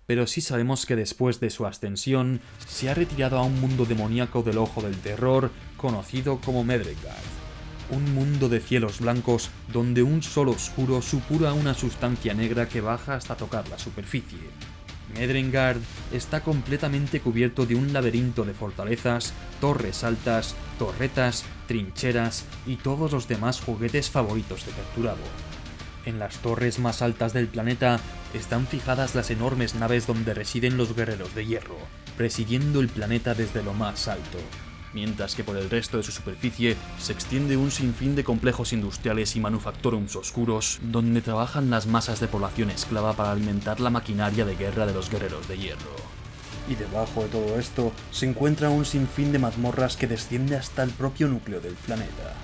Pero sí sabemos que después de su ascensión, se ha retirado a un mundo demoníaco del Ojo del Terror, conocido como Medrengard. Un mundo de cielos blancos donde un sol oscuro supura una sustancia negra que baja hasta tocar la superficie. Medrengard está completamente cubierto de un laberinto de fortalezas, torres altas, torretas, trincheras y todos los demás juguetes favoritos de Perturabo. En las torres más altas del planeta están fijadas las enormes naves donde residen los guerreros de hierro, presidiendo el planeta desde lo más alto, mientras que por el resto de su superficie se extiende un sinfín de complejos industriales y manufactorums oscuros donde trabajan las masas de población esclava para alimentar la maquinaria de guerra de los guerreros de hierro. Y debajo de todo esto se encuentra un sinfín de mazmorras que desciende hasta el propio núcleo del planeta.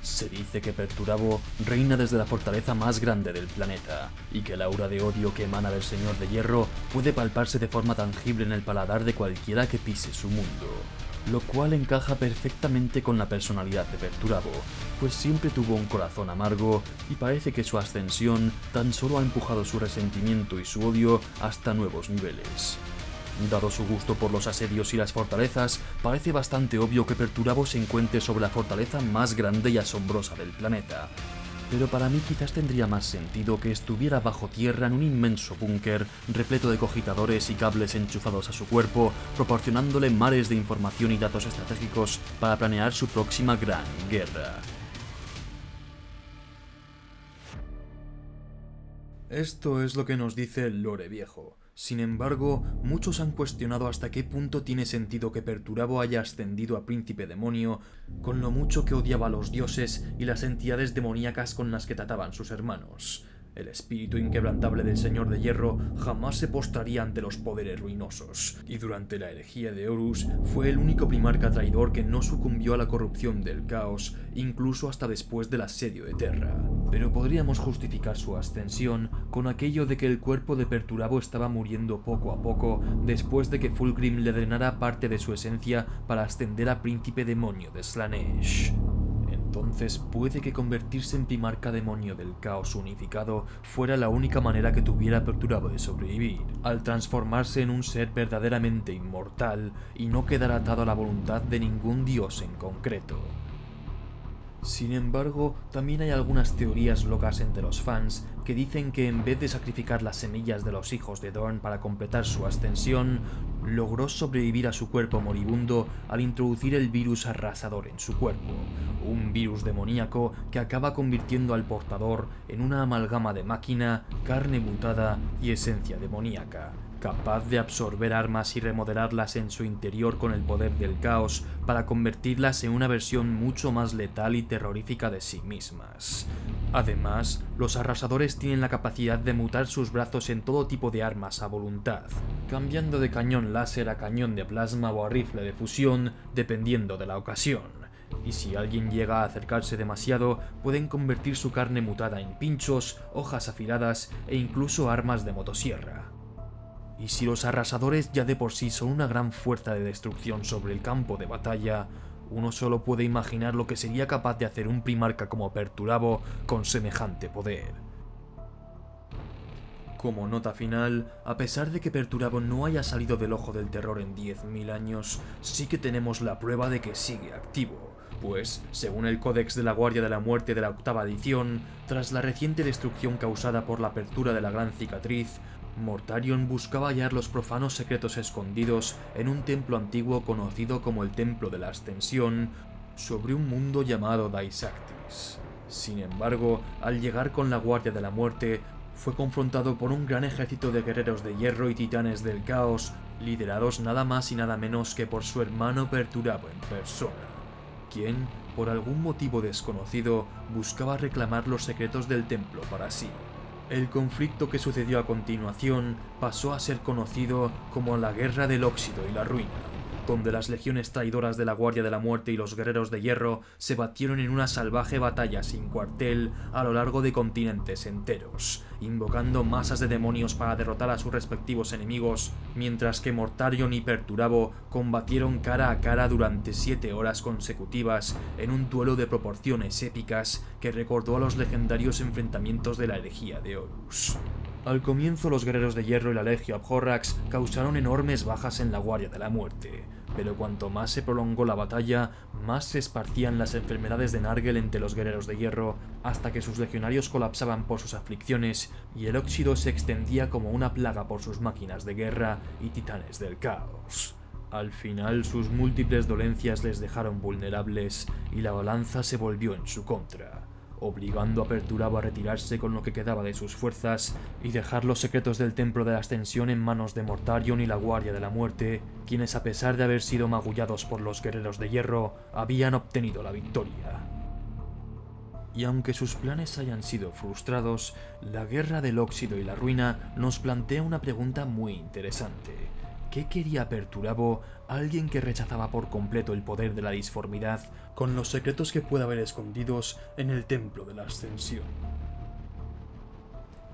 Se dice que Perturabo reina desde la fortaleza más grande del planeta, y que el aura de odio que emana del Señor de Hierro puede palparse de forma tangible en el paladar de cualquiera que pise su mundo, lo cual encaja perfectamente con la personalidad de Perturabo, pues siempre tuvo un corazón amargo y parece que su ascensión tan solo ha empujado su resentimiento y su odio hasta nuevos niveles. Dado su gusto por los asedios y las fortalezas, parece bastante obvio que Perturabo se encuentre sobre la fortaleza más grande y asombrosa del planeta. Pero para mí quizás tendría más sentido que estuviera bajo tierra en un inmenso búnker repleto de cogitadores y cables enchufados a su cuerpo, proporcionándole mares de información y datos estratégicos para planear su próxima gran guerra. Esto es lo que nos dice el lore viejo. Sin embargo, muchos han cuestionado hasta qué punto tiene sentido que Perturabo haya ascendido a príncipe demonio, con lo mucho que odiaba a los dioses y las entidades demoníacas con las que trataban sus hermanos. El espíritu inquebrantable del Señor de Hierro jamás se postraría ante los poderes ruinosos, y durante la herejía de Horus fue el único primarca traidor que no sucumbió a la corrupción del caos, incluso hasta después del asedio de Terra. Pero podríamos justificar su ascensión con aquello de que el cuerpo de Perturabo estaba muriendo poco a poco después de que Fulgrim le drenara parte de su esencia para ascender a príncipe demonio de Slaanesh. Entonces puede que convertirse en primarca demonio del caos unificado fuera la única manera que tuviera Perturabo de sobrevivir, al transformarse en un ser verdaderamente inmortal y no quedar atado a la voluntad de ningún dios en concreto. Sin embargo, también hay algunas teorías locas entre los fans que dicen que en vez de sacrificar las semillas de los hijos de Dorn para completar su ascensión, logró sobrevivir a su cuerpo moribundo al introducir el virus arrasador en su cuerpo, un virus demoníaco que acaba convirtiendo al portador en una amalgama de máquina, carne mutada y esencia demoníaca, capaz de absorber armas y remodelarlas en su interior con el poder del caos para convertirlas en una versión mucho más letal y terrorífica de sí mismas. Además, los arrasadores tienen la capacidad de mutar sus brazos en todo tipo de armas a voluntad, cambiando de cañón láser a cañón de plasma o a rifle de fusión, dependiendo de la ocasión. Y si alguien llega a acercarse demasiado, pueden convertir su carne mutada en pinchos, hojas afiladas e incluso armas de motosierra. Y si los arrasadores ya de por sí son una gran fuerza de destrucción sobre el campo de batalla, uno solo puede imaginar lo que sería capaz de hacer un primarca como Perturabo con semejante poder. Como nota final, a pesar de que Perturabo no haya salido del ojo del terror en 10.000 años, sí que tenemos la prueba de que sigue activo, pues, según el Códex de la Guardia de la Muerte de la octava edición, tras la reciente destrucción causada por la apertura de la Gran Cicatriz, Mortarion buscaba hallar los profanos secretos escondidos en un templo antiguo conocido como el Templo de la Ascensión, sobre un mundo llamado Daisactis. Sin embargo, al llegar con la Guardia de la Muerte, fue confrontado por un gran ejército de guerreros de hierro y titanes del caos, liderados nada más y nada menos que por su hermano Perturabo en persona, quien, por algún motivo desconocido, buscaba reclamar los secretos del templo para sí. El conflicto que sucedió a continuación pasó a ser conocido como la Guerra del Óxido y la Ruina, donde las legiones traidoras de la Guardia de la Muerte y los Guerreros de Hierro se batieron en una salvaje batalla sin cuartel a lo largo de continentes enteros, invocando masas de demonios para derrotar a sus respectivos enemigos, mientras que Mortarion y Perturabo combatieron cara a cara durante 7 horas consecutivas en un duelo de proporciones épicas que recordó a los legendarios enfrentamientos de la herejía de Horus. Al comienzo, los Guerreros de Hierro y la Legio Abhorrax causaron enormes bajas en la Guardia de la Muerte, pero cuanto más se prolongó la batalla, más se esparcían las enfermedades de Nargel entre los Guerreros de Hierro, hasta que sus legionarios colapsaban por sus aflicciones y el óxido se extendía como una plaga por sus máquinas de guerra y titanes del caos. Al final, sus múltiples dolencias les dejaron vulnerables y la balanza se volvió en su contra, obligando a Perturabo a retirarse con lo que quedaba de sus fuerzas y dejar los secretos del Templo de la Ascensión en manos de Mortarion y la Guardia de la Muerte, quienes, a pesar de haber sido magullados por los Guerreros de Hierro, habían obtenido la victoria. Y aunque sus planes hayan sido frustrados, la Guerra del Óxido y la Ruina nos plantea una pregunta muy interesante. ¿Qué quería Perturabo, alguien que rechazaba por completo el poder de la disformidad, con los secretos que puede haber escondidos en el Templo de la Ascensión?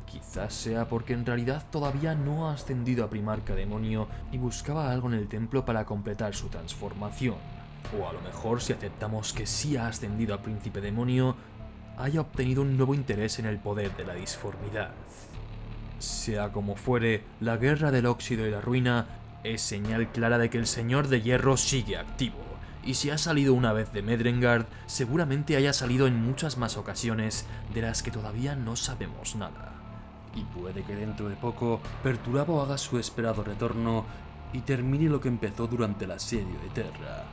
Quizás sea porque en realidad todavía no ha ascendido a Primarca Demonio y buscaba algo en el templo para completar su transformación. O a lo mejor, si aceptamos que sí ha ascendido a Príncipe Demonio, haya obtenido un nuevo interés en el poder de la disformidad. Sea como fuere, la Guerra del Óxido y la Ruina es señal clara de que el Señor de Hierro sigue activo, y si ha salido una vez de Medrengard, seguramente haya salido en muchas más ocasiones de las que todavía no sabemos nada. Y puede que dentro de poco Perturabo haga su esperado retorno y termine lo que empezó durante el asedio de Terra.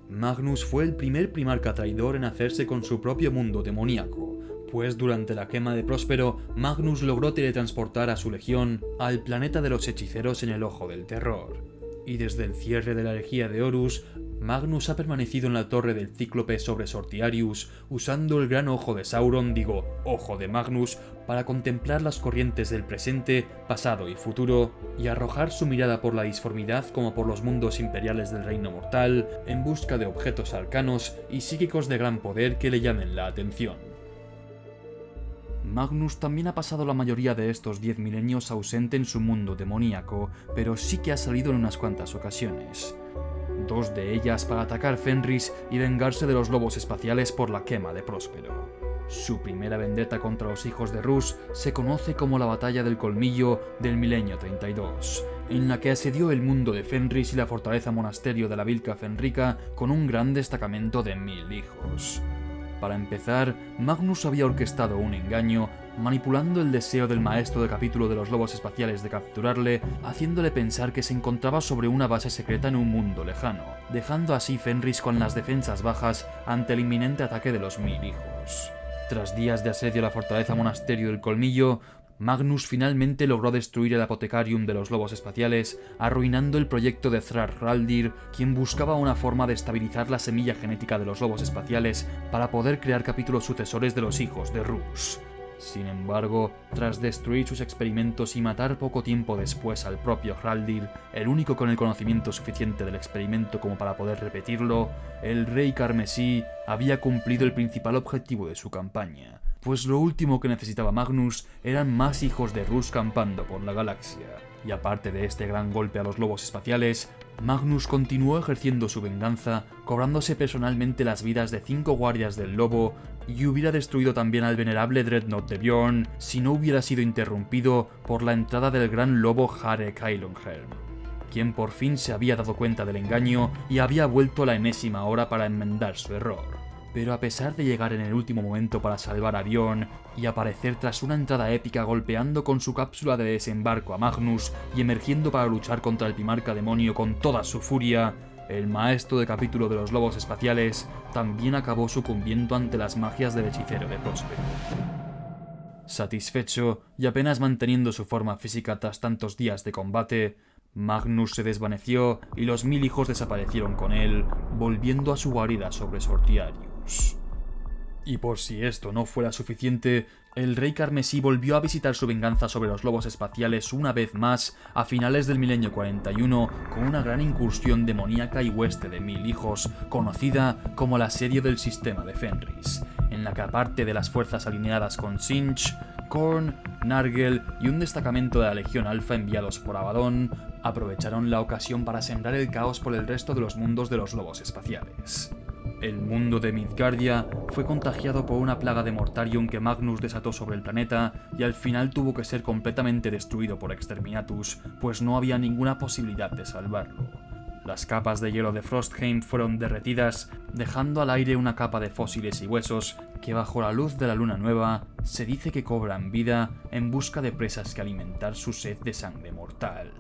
Magnus fue el primer primarca traidor en hacerse con su propio mundo demoníaco, pues durante la quema de Próspero, Magnus logró teletransportar a su legión al planeta de los hechiceros en el Ojo del Terror. Y desde el cierre de la herejía de Horus, Magnus ha permanecido en la torre del Cíclope sobre Sortiarius, usando el gran ojo de Sauron, ojo de Magnus, para contemplar las corrientes del presente, pasado y futuro, y arrojar su mirada por la disformidad como por los mundos imperiales del reino mortal, en busca de objetos arcanos y psíquicos de gran poder que le llamen la atención. Magnus también ha pasado la mayoría de estos 10 milenios ausente en su mundo demoníaco, pero sí que ha salido en unas cuantas ocasiones. 2 de ellas para atacar Fenris y vengarse de los lobos espaciales por la quema de Próspero. Su primera vendetta contra los hijos de Rus se conoce como la Batalla del Colmillo del Milenio 32, en la que asedió el mundo de Fenris y la fortaleza monasterio de la Vilca Fenrica con un gran destacamento de 1000 hijos. Para empezar, Magnus había orquestado un engaño, manipulando el deseo del maestro de capítulo de los lobos espaciales de capturarle, haciéndole pensar que se encontraba sobre una base secreta en un mundo lejano, dejando así Fenris con las defensas bajas ante el inminente ataque de los 1000 hijos. Tras días de asedio a la fortaleza monasterio del Colmillo, Magnus finalmente logró destruir el Apothecarium de los lobos espaciales, arruinando el proyecto de Thrall-Hraldir, quien buscaba una forma de estabilizar la semilla genética de los lobos espaciales para poder crear capítulos sucesores de los hijos de Rus. Sin embargo, tras destruir sus experimentos y matar poco tiempo después al propio Hraldir, el único con el conocimiento suficiente del experimento como para poder repetirlo, el rey carmesí había cumplido el principal objetivo de su campaña, pues lo último que necesitaba Magnus eran más hijos de Rus campando por la galaxia. Y aparte de este gran golpe a los lobos espaciales, Magnus continuó ejerciendo su venganza, cobrándose personalmente las vidas de 5 guardias del lobo, y hubiera destruido también al venerable Dreadnought de Bjorn si no hubiera sido interrumpido por la entrada del gran lobo Hare Kylonhelm, quien por fin se había dado cuenta del engaño y había vuelto a la enésima hora para enmendar su error. Pero a pesar de llegar en el último momento para salvar a Bjorn y aparecer tras una entrada épica golpeando con su cápsula de desembarco a Magnus y emergiendo para luchar contra el primarca demonio con toda su furia, el maestro de capítulo de los lobos espaciales también acabó sucumbiendo ante las magias del hechicero de Próspero. Satisfecho y apenas manteniendo su forma física tras tantos días de combate, Magnus se desvaneció y los 1000 hijos desaparecieron con él, volviendo a su guarida sobre Sortiarius. Y por si esto no fuera suficiente, el rey carmesí volvió a visitar su venganza sobre los lobos espaciales una vez más a finales del milenio 41 con una gran incursión demoníaca y hueste de 1000 hijos, conocida como la Asedio del Sistema de Fenris, en la que aparte de las fuerzas alineadas con Tzeentch, Khorne, Nargel y un destacamento de la Legión Alfa enviados por Abaddon, aprovecharon la ocasión para sembrar el caos por el resto de los mundos de los lobos espaciales. El mundo de Midgardia fue contagiado por una plaga de Mortarion que Magnus desató sobre el planeta y al final tuvo que ser completamente destruido por Exterminatus, pues no había ninguna posibilidad de salvarlo. Las capas de hielo de Frostheim fueron derretidas, dejando al aire una capa de fósiles y huesos que bajo la luz de la luna nueva se dice que cobran vida en busca de presas que alimentar su sed de sangre mortal.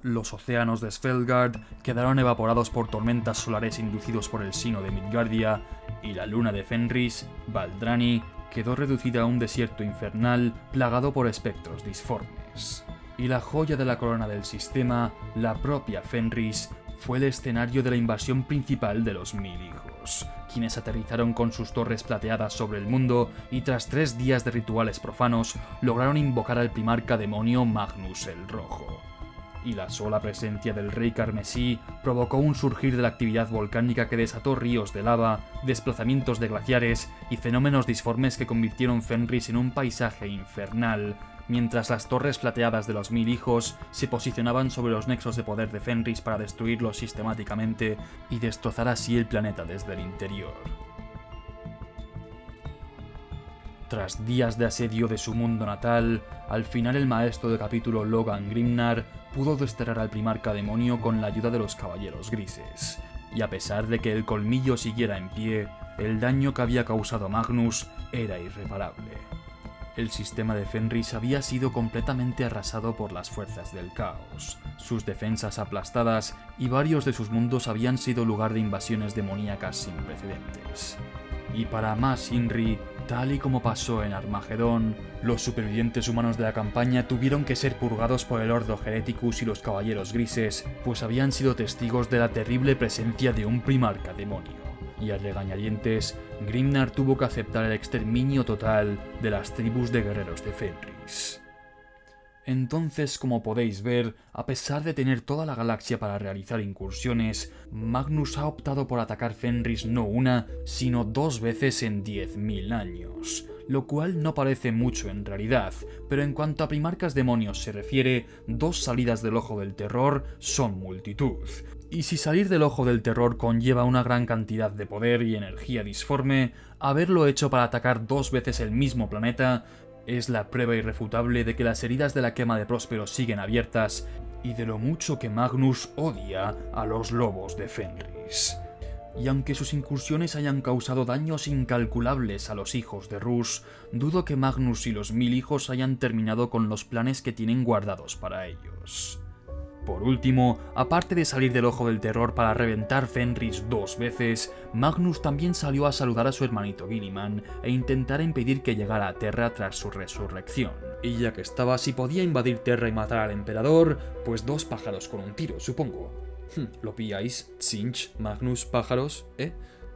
Los océanos de Svelgard quedaron evaporados por tormentas solares inducidos por el sino de Midgardia, y la luna de Fenris, Baldrani, quedó reducida a un desierto infernal plagado por espectros disformes. Y la joya de la corona del sistema, la propia Fenris, fue el escenario de la invasión principal de los 1000 hijos, quienes aterrizaron con sus torres plateadas sobre el mundo y tras 3 días de rituales profanos lograron invocar al primarca demonio Magnus el Rojo. Y la sola presencia del rey carmesí provocó un surgir de la actividad volcánica que desató ríos de lava, desplazamientos de glaciares y fenómenos disformes que convirtieron Fenris en un paisaje infernal, mientras las torres plateadas de los 1000 hijos se posicionaban sobre los nexos de poder de Fenris para destruirlos sistemáticamente y destrozar así el planeta desde el interior. Tras días de asedio de su mundo natal, al final el maestro de capítulo Logan Grimnar pudo desterrar al primarca demonio con la ayuda de los caballeros grises, y a pesar de que el colmillo siguiera en pie, el daño que había causado Magnus era irreparable. El sistema de Fenris había sido completamente arrasado por las fuerzas del caos, sus defensas aplastadas y varios de sus mundos habían sido lugar de invasiones demoníacas sin precedentes. Y para más Inri, tal y como pasó en Armagedón, los supervivientes humanos de la campaña tuvieron que ser purgados por el Ordo Hereticus y los Caballeros Grises, pues habían sido testigos de la terrible presencia de un primarca demonio. Y a regañadientes, Grimnar tuvo que aceptar el exterminio total de las tribus de guerreros de Fenris. Entonces, como podéis ver, a pesar de tener toda la galaxia para realizar incursiones, Magnus ha optado por atacar Fenris no una, sino 2 veces en 10.000 años, lo cual no parece mucho en realidad, pero en cuanto a primarcas demonios se refiere, 2 salidas del Ojo del Terror son multitud. Y si salir del Ojo del Terror conlleva una gran cantidad de poder y energía disforme, haberlo hecho para atacar 2 veces el mismo planeta es la prueba irrefutable de que las heridas de la quema de Próspero siguen abiertas y de lo mucho que Magnus odia a los lobos de Fenris. Y aunque sus incursiones hayan causado daños incalculables a los hijos de Rus, dudo que Magnus y los 1000 hijos hayan terminado con los planes que tienen guardados para ellos. Por último, aparte de salir del Ojo del Terror para reventar Fenris 2 veces, Magnus también salió a saludar a su hermanito Guilliman e intentar impedir que llegara a Terra tras su resurrección. Y ya que estaba, si podía invadir Terra y matar al emperador, pues 2 pájaros con un tiro, supongo. ¿Lo pilláis? Tzeentch, Magnus, pájaros, ¿eh?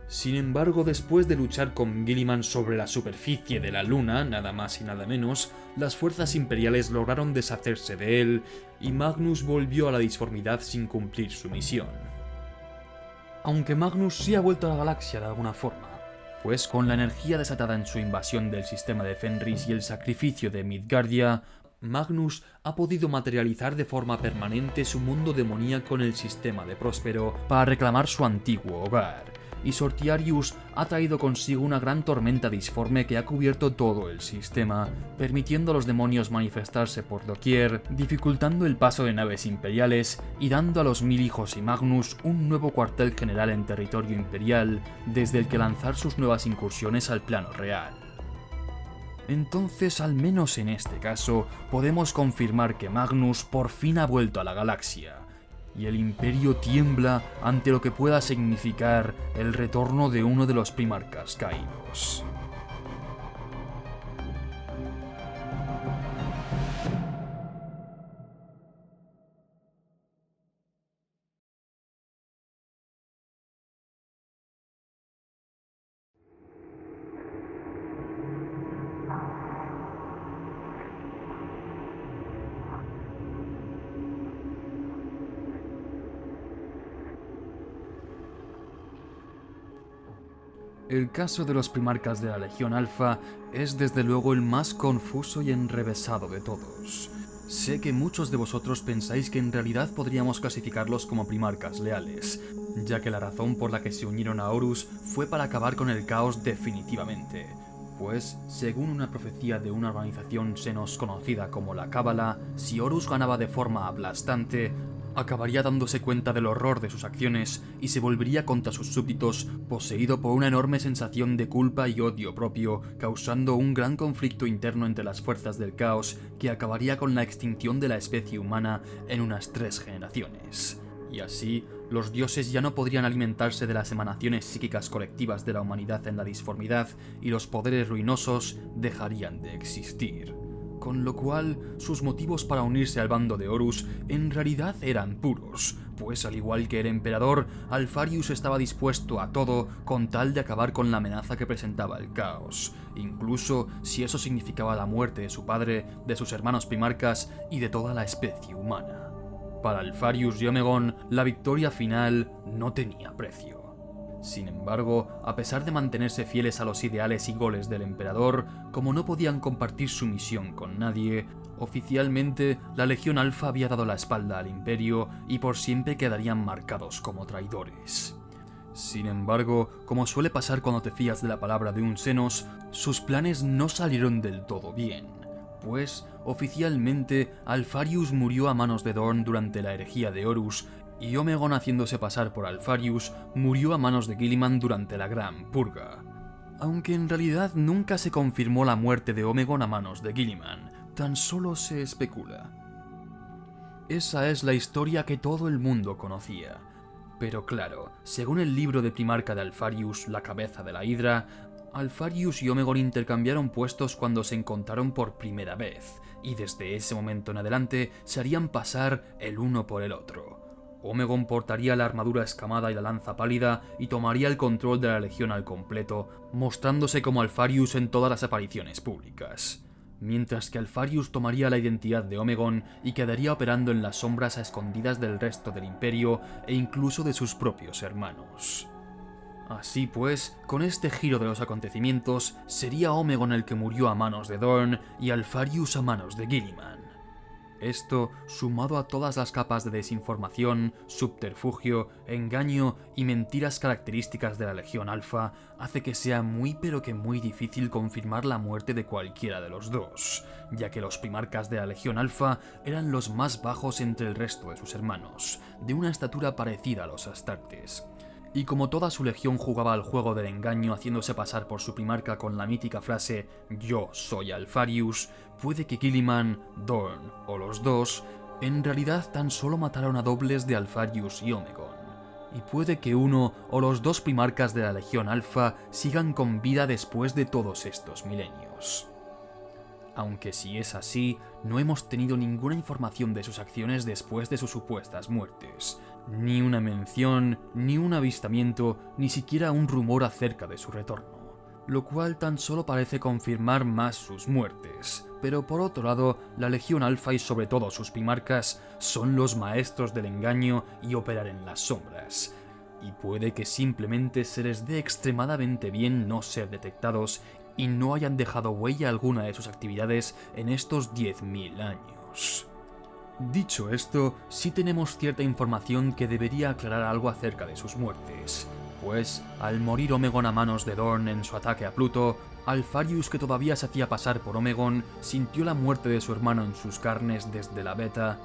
Sin embargo, después de luchar con Guilliman sobre la superficie de la luna, nada más y nada menos, las fuerzas imperiales lograron deshacerse de él, y Magnus volvió a la disformidad sin cumplir su misión. Aunque Magnus sí ha vuelto a la galaxia de alguna forma, pues con la energía desatada en su invasión del sistema de Fenris y el sacrificio de Midgardia, Magnus ha podido materializar de forma permanente su mundo demoníaco en el sistema de Próspero para reclamar su antiguo hogar. Y Sortiarius ha traído consigo una gran tormenta disforme que ha cubierto todo el sistema, permitiendo a los demonios manifestarse por doquier, dificultando el paso de naves imperiales y dando a los 1000 hijos y Magnus un nuevo cuartel general en territorio imperial, desde el que lanzar sus nuevas incursiones al plano real. Entonces, al menos en este caso, podemos confirmar que Magnus por fin ha vuelto a la galaxia, y el Imperio tiembla ante lo que pueda significar el retorno de uno de los primarcas caídos. El caso de los primarcas de la Legión Alfa es desde luego el más confuso y enrevesado de todos. Sé que muchos de vosotros pensáis que en realidad podríamos clasificarlos como primarcas leales, ya que la razón por la que se unieron a Horus fue para acabar con el caos definitivamente. Pues, según una profecía de una organización xenos conocida como la Cábala, si Horus ganaba de forma aplastante, acabaría dándose cuenta del horror de sus acciones y se volvería contra sus súbditos, poseído por una enorme sensación de culpa y odio propio, causando un gran conflicto interno entre las fuerzas del caos que acabaría con la extinción de la especie humana en unas 3 generaciones. Y así, los dioses ya no podrían alimentarse de las emanaciones psíquicas colectivas de la humanidad en la disformidad y los poderes ruinosos dejarían de existir. Con lo cual, sus motivos para unirse al bando de Horus en realidad eran puros, pues al igual que el emperador, Alfarius estaba dispuesto a todo con tal de acabar con la amenaza que presentaba el caos, incluso si eso significaba la muerte de su padre, de sus hermanos primarcas y de toda la especie humana. Para Alfarius y Omegon, la victoria final no tenía precio. Sin embargo, a pesar de mantenerse fieles a los ideales y goles del emperador, como no podían compartir su misión con nadie, oficialmente la Legión Alfa había dado la espalda al Imperio y por siempre quedarían marcados como traidores. Sin embargo, como suele pasar cuando te fías de la palabra de un xenos, sus planes no salieron del todo bien, pues oficialmente Alfarius murió a manos de Dorn durante la herejía de Horus, y Omegon, haciéndose pasar por Alfarius, murió a manos de Guilliman durante la Gran Purga. aunque en realidad nunca se confirmó la muerte de Omegon a manos de Guilliman, tan solo se especula. Esa es la historia que todo el mundo conocía. Pero claro, según el libro de Primarca de Alpharius, la cabeza de la Hidra, Alpharius y Omegon intercambiaron puestos cuando se encontraron por primera vez, y desde ese momento en adelante se harían pasar el uno por el otro. Omegon portaría la armadura escamada y la lanza pálida y tomaría el control de la Legión al completo, mostrándose como Alpharius en todas las apariciones públicas. Mientras que Alpharius tomaría la identidad de Omegon y quedaría operando en las sombras a escondidas del resto del Imperio e incluso de sus propios hermanos. Así pues, con este giro de los acontecimientos, sería Omegon el que murió a manos de Dorn y Alpharius a manos de Guilliman. Esto, sumado a todas las capas de desinformación, subterfugio, engaño y mentiras características de la Legión Alfa, hace que sea muy pero que muy difícil confirmar la muerte de cualquiera de los dos, ya que los primarcas de la Legión Alfa eran los más bajos entre el resto de sus hermanos, de una estatura parecida a los Astartes. Y como toda su legión jugaba al juego del engaño haciéndose pasar por su primarca con la mítica frase «Yo soy Alpharius», puede que Guilliman, Dorn o los dos en realidad tan solo mataron a dobles de Alpharius y Omegon. Y puede que uno o los dos primarcas de la Legión Alfa sigan con vida después de todos estos milenios. Aunque si es así, no hemos tenido ninguna información de sus acciones después de sus supuestas muertes. Ni una mención, ni un avistamiento, ni siquiera un rumor acerca de su retorno. Lo cual tan solo parece confirmar más sus muertes. Pero por otro lado, la Legión Alfa y sobre todo sus primarcas son los maestros del engaño y operar en las sombras. Y puede que simplemente se les dé extremadamente bien no ser detectados y no hayan dejado huella alguna de sus actividades en estos 10.000 años. Dicho esto, sí tenemos cierta información que debería aclarar algo acerca de sus muertes, pues al morir Omegon a manos de Dorn en su ataque a Pluto, Alpharius, que todavía se hacía pasar por Omegon, sintió la muerte de su hermano en sus carnes desde la beta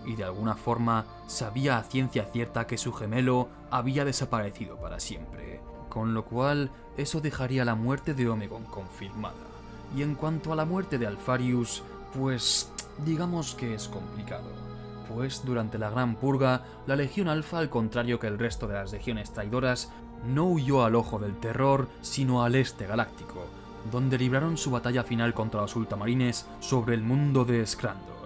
y de alguna forma sabía a ciencia cierta que su gemelo había desaparecido para siempre, con lo cual eso dejaría la muerte de Omegon confirmada. Y en cuanto a la muerte de Alpharius, pues digamos que es complicado, pues durante la Gran Purga, la Legión Alfa, al contrario que el resto de las legiones traidoras, no huyó al ojo del terror, sino al este galáctico, donde libraron su batalla final contra los ultramarines sobre el mundo de Skrandor.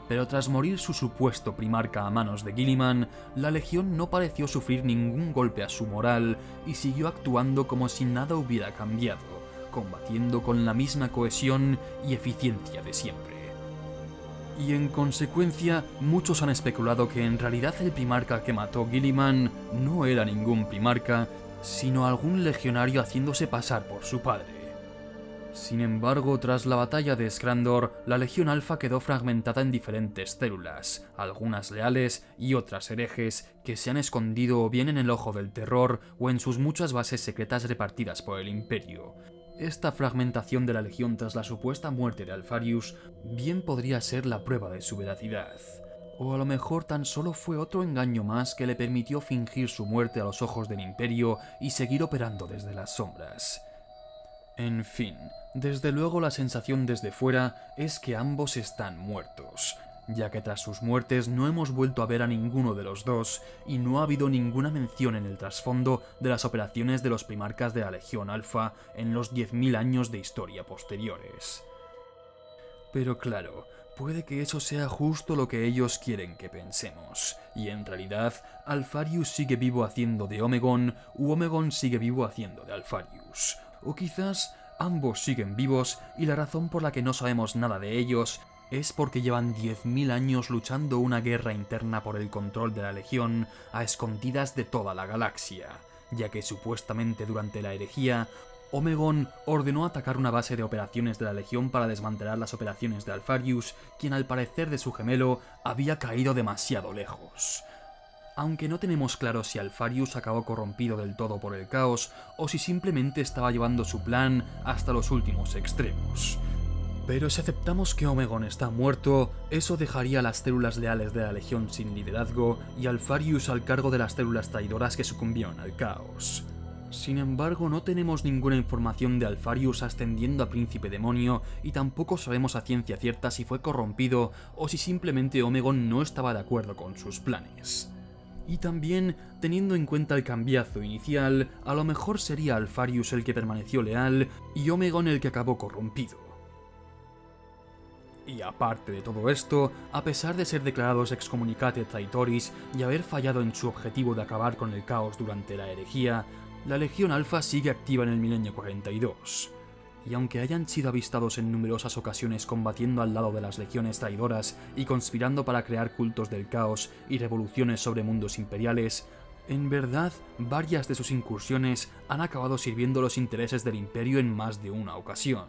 Pero tras morir su supuesto primarca a manos de Guilliman, la Legión no pareció sufrir ningún golpe a su moral y siguió actuando como si nada hubiera cambiado, combatiendo con la misma cohesión y eficiencia de siempre. Y en consecuencia, muchos han especulado que en realidad el primarca que mató Guilliman no era ningún primarca, sino algún legionario haciéndose pasar por su padre. Sin embargo, tras la batalla de Skrandor, la Legión Alfa quedó fragmentada en diferentes células, algunas leales y otras herejes, que se han escondido o bien en el ojo del terror o en sus muchas bases secretas repartidas por el Imperio. Esta fragmentación de la Legión tras la supuesta muerte de Alpharius bien podría ser la prueba de su veracidad. O a lo mejor tan solo fue otro engaño más que le permitió fingir su muerte a los ojos del Imperio y seguir operando desde las sombras. En fin, desde luego la sensación desde fuera es que ambos están muertos, ya que tras sus muertes no hemos vuelto a ver a ninguno de los dos y no ha habido ninguna mención en el trasfondo de las operaciones de los primarcas de la Legión Alfa en los 10.000 años de historia posteriores. Pero claro, puede que eso sea justo lo que ellos quieren que pensemos, y en realidad Alpharius sigue vivo haciendo de Omegon, u Omegon sigue vivo haciendo de Alpharius. O quizás ambos siguen vivos y la razón por la que no sabemos nada de ellos es porque llevan 10.000 años luchando una guerra interna por el control de la Legión a escondidas de toda la galaxia, ya que supuestamente durante la herejía, Omegon ordenó atacar una base de operaciones de la Legión para desmantelar las operaciones de Alpharius, quien al parecer de su gemelo había caído demasiado lejos. Aunque no tenemos claro si Alpharius acabó corrompido del todo por el caos o si simplemente estaba llevando su plan hasta los últimos extremos. Pero si aceptamos que Omegon está muerto, eso dejaría a las células leales de la Legión sin liderazgo y Alpharius al cargo de las células traidoras que sucumbieron al caos. Sin embargo, no tenemos ninguna información de Alpharius ascendiendo a príncipe demonio y tampoco sabemos a ciencia cierta si fue corrompido o si simplemente Omegon no estaba de acuerdo con sus planes. Y también, teniendo en cuenta el cambiazo inicial, a lo mejor sería Alpharius el que permaneció leal y Omegon el que acabó corrompido. Y aparte de todo esto, a pesar de ser declarados excommunicate traitoris y haber fallado en su objetivo de acabar con el caos durante la herejía, la Legión Alfa sigue activa en el Milenio 42. Y aunque hayan sido avistados en numerosas ocasiones combatiendo al lado de las legiones traidoras y conspirando para crear cultos del caos y revoluciones sobre mundos imperiales, en verdad, varias de sus incursiones han acabado sirviendo los intereses del Imperio en más de una ocasión.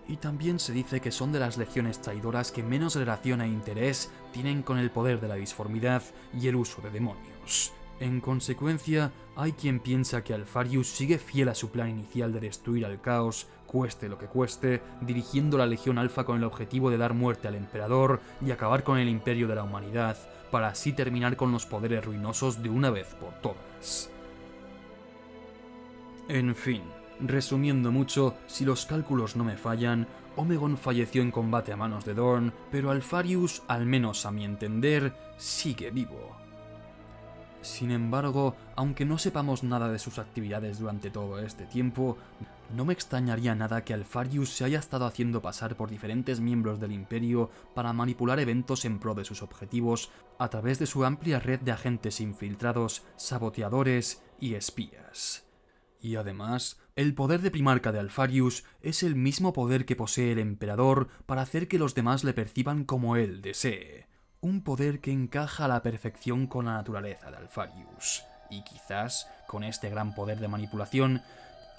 Y también se dice que son de las legiones traidoras que menos relación e interés tienen con el poder de la disformidad y el uso de demonios. En consecuencia, hay quien piensa que Alpharius sigue fiel a su plan inicial de destruir al caos, cueste lo que cueste, dirigiendo la Legión Alfa con el objetivo de dar muerte al Emperador y acabar con el imperio de la humanidad, para así terminar con los poderes ruinosos de una vez por todas. En fin, resumiendo mucho, si los cálculos no me fallan, Omegon falleció en combate a manos de Dorn, pero Alpharius, al menos a mi entender, sigue vivo. Sin embargo, aunque no sepamos nada de sus actividades durante todo este tiempo, no me extrañaría nada que Alpharius se haya estado haciendo pasar por diferentes miembros del Imperio para manipular eventos en pro de sus objetivos a través de su amplia red de agentes infiltrados, saboteadores y espías. Y además, el poder de primarca de Alpharius es el mismo poder que posee el Emperador para hacer que los demás le perciban como él desee. Un poder que encaja a la perfección con la naturaleza de Alpharius, y quizás, con este gran poder de manipulación,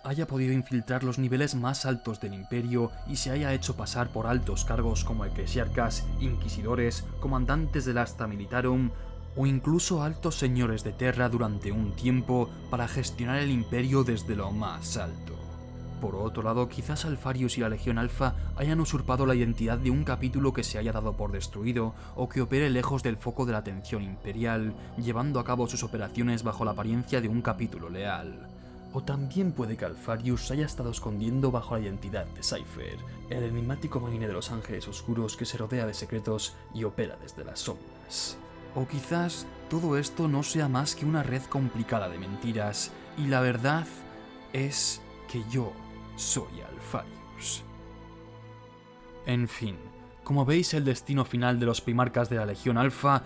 haya podido infiltrar los niveles más altos del Imperio y se haya hecho pasar por altos cargos como eclesiarcas, inquisidores, comandantes del Asta Militarum, o incluso altos señores de Terra durante un tiempo para gestionar el Imperio desde lo más alto. Por otro lado, quizás Alpharius y la Legión Alfa hayan usurpado la identidad de un capítulo que se haya dado por destruido o que opere lejos del foco de la atención imperial, llevando a cabo sus operaciones bajo la apariencia de un capítulo leal. O también puede que Alpharius se haya estado escondiendo bajo la identidad de Cypher, el enigmático marine de los ángeles oscuros que se rodea de secretos y opera desde las sombras. O quizás todo esto no sea más que una red complicada de mentiras, y la verdad es que yo soy Alpharius. En fin, como veis, el destino final de los primarcas de la Legión Alfa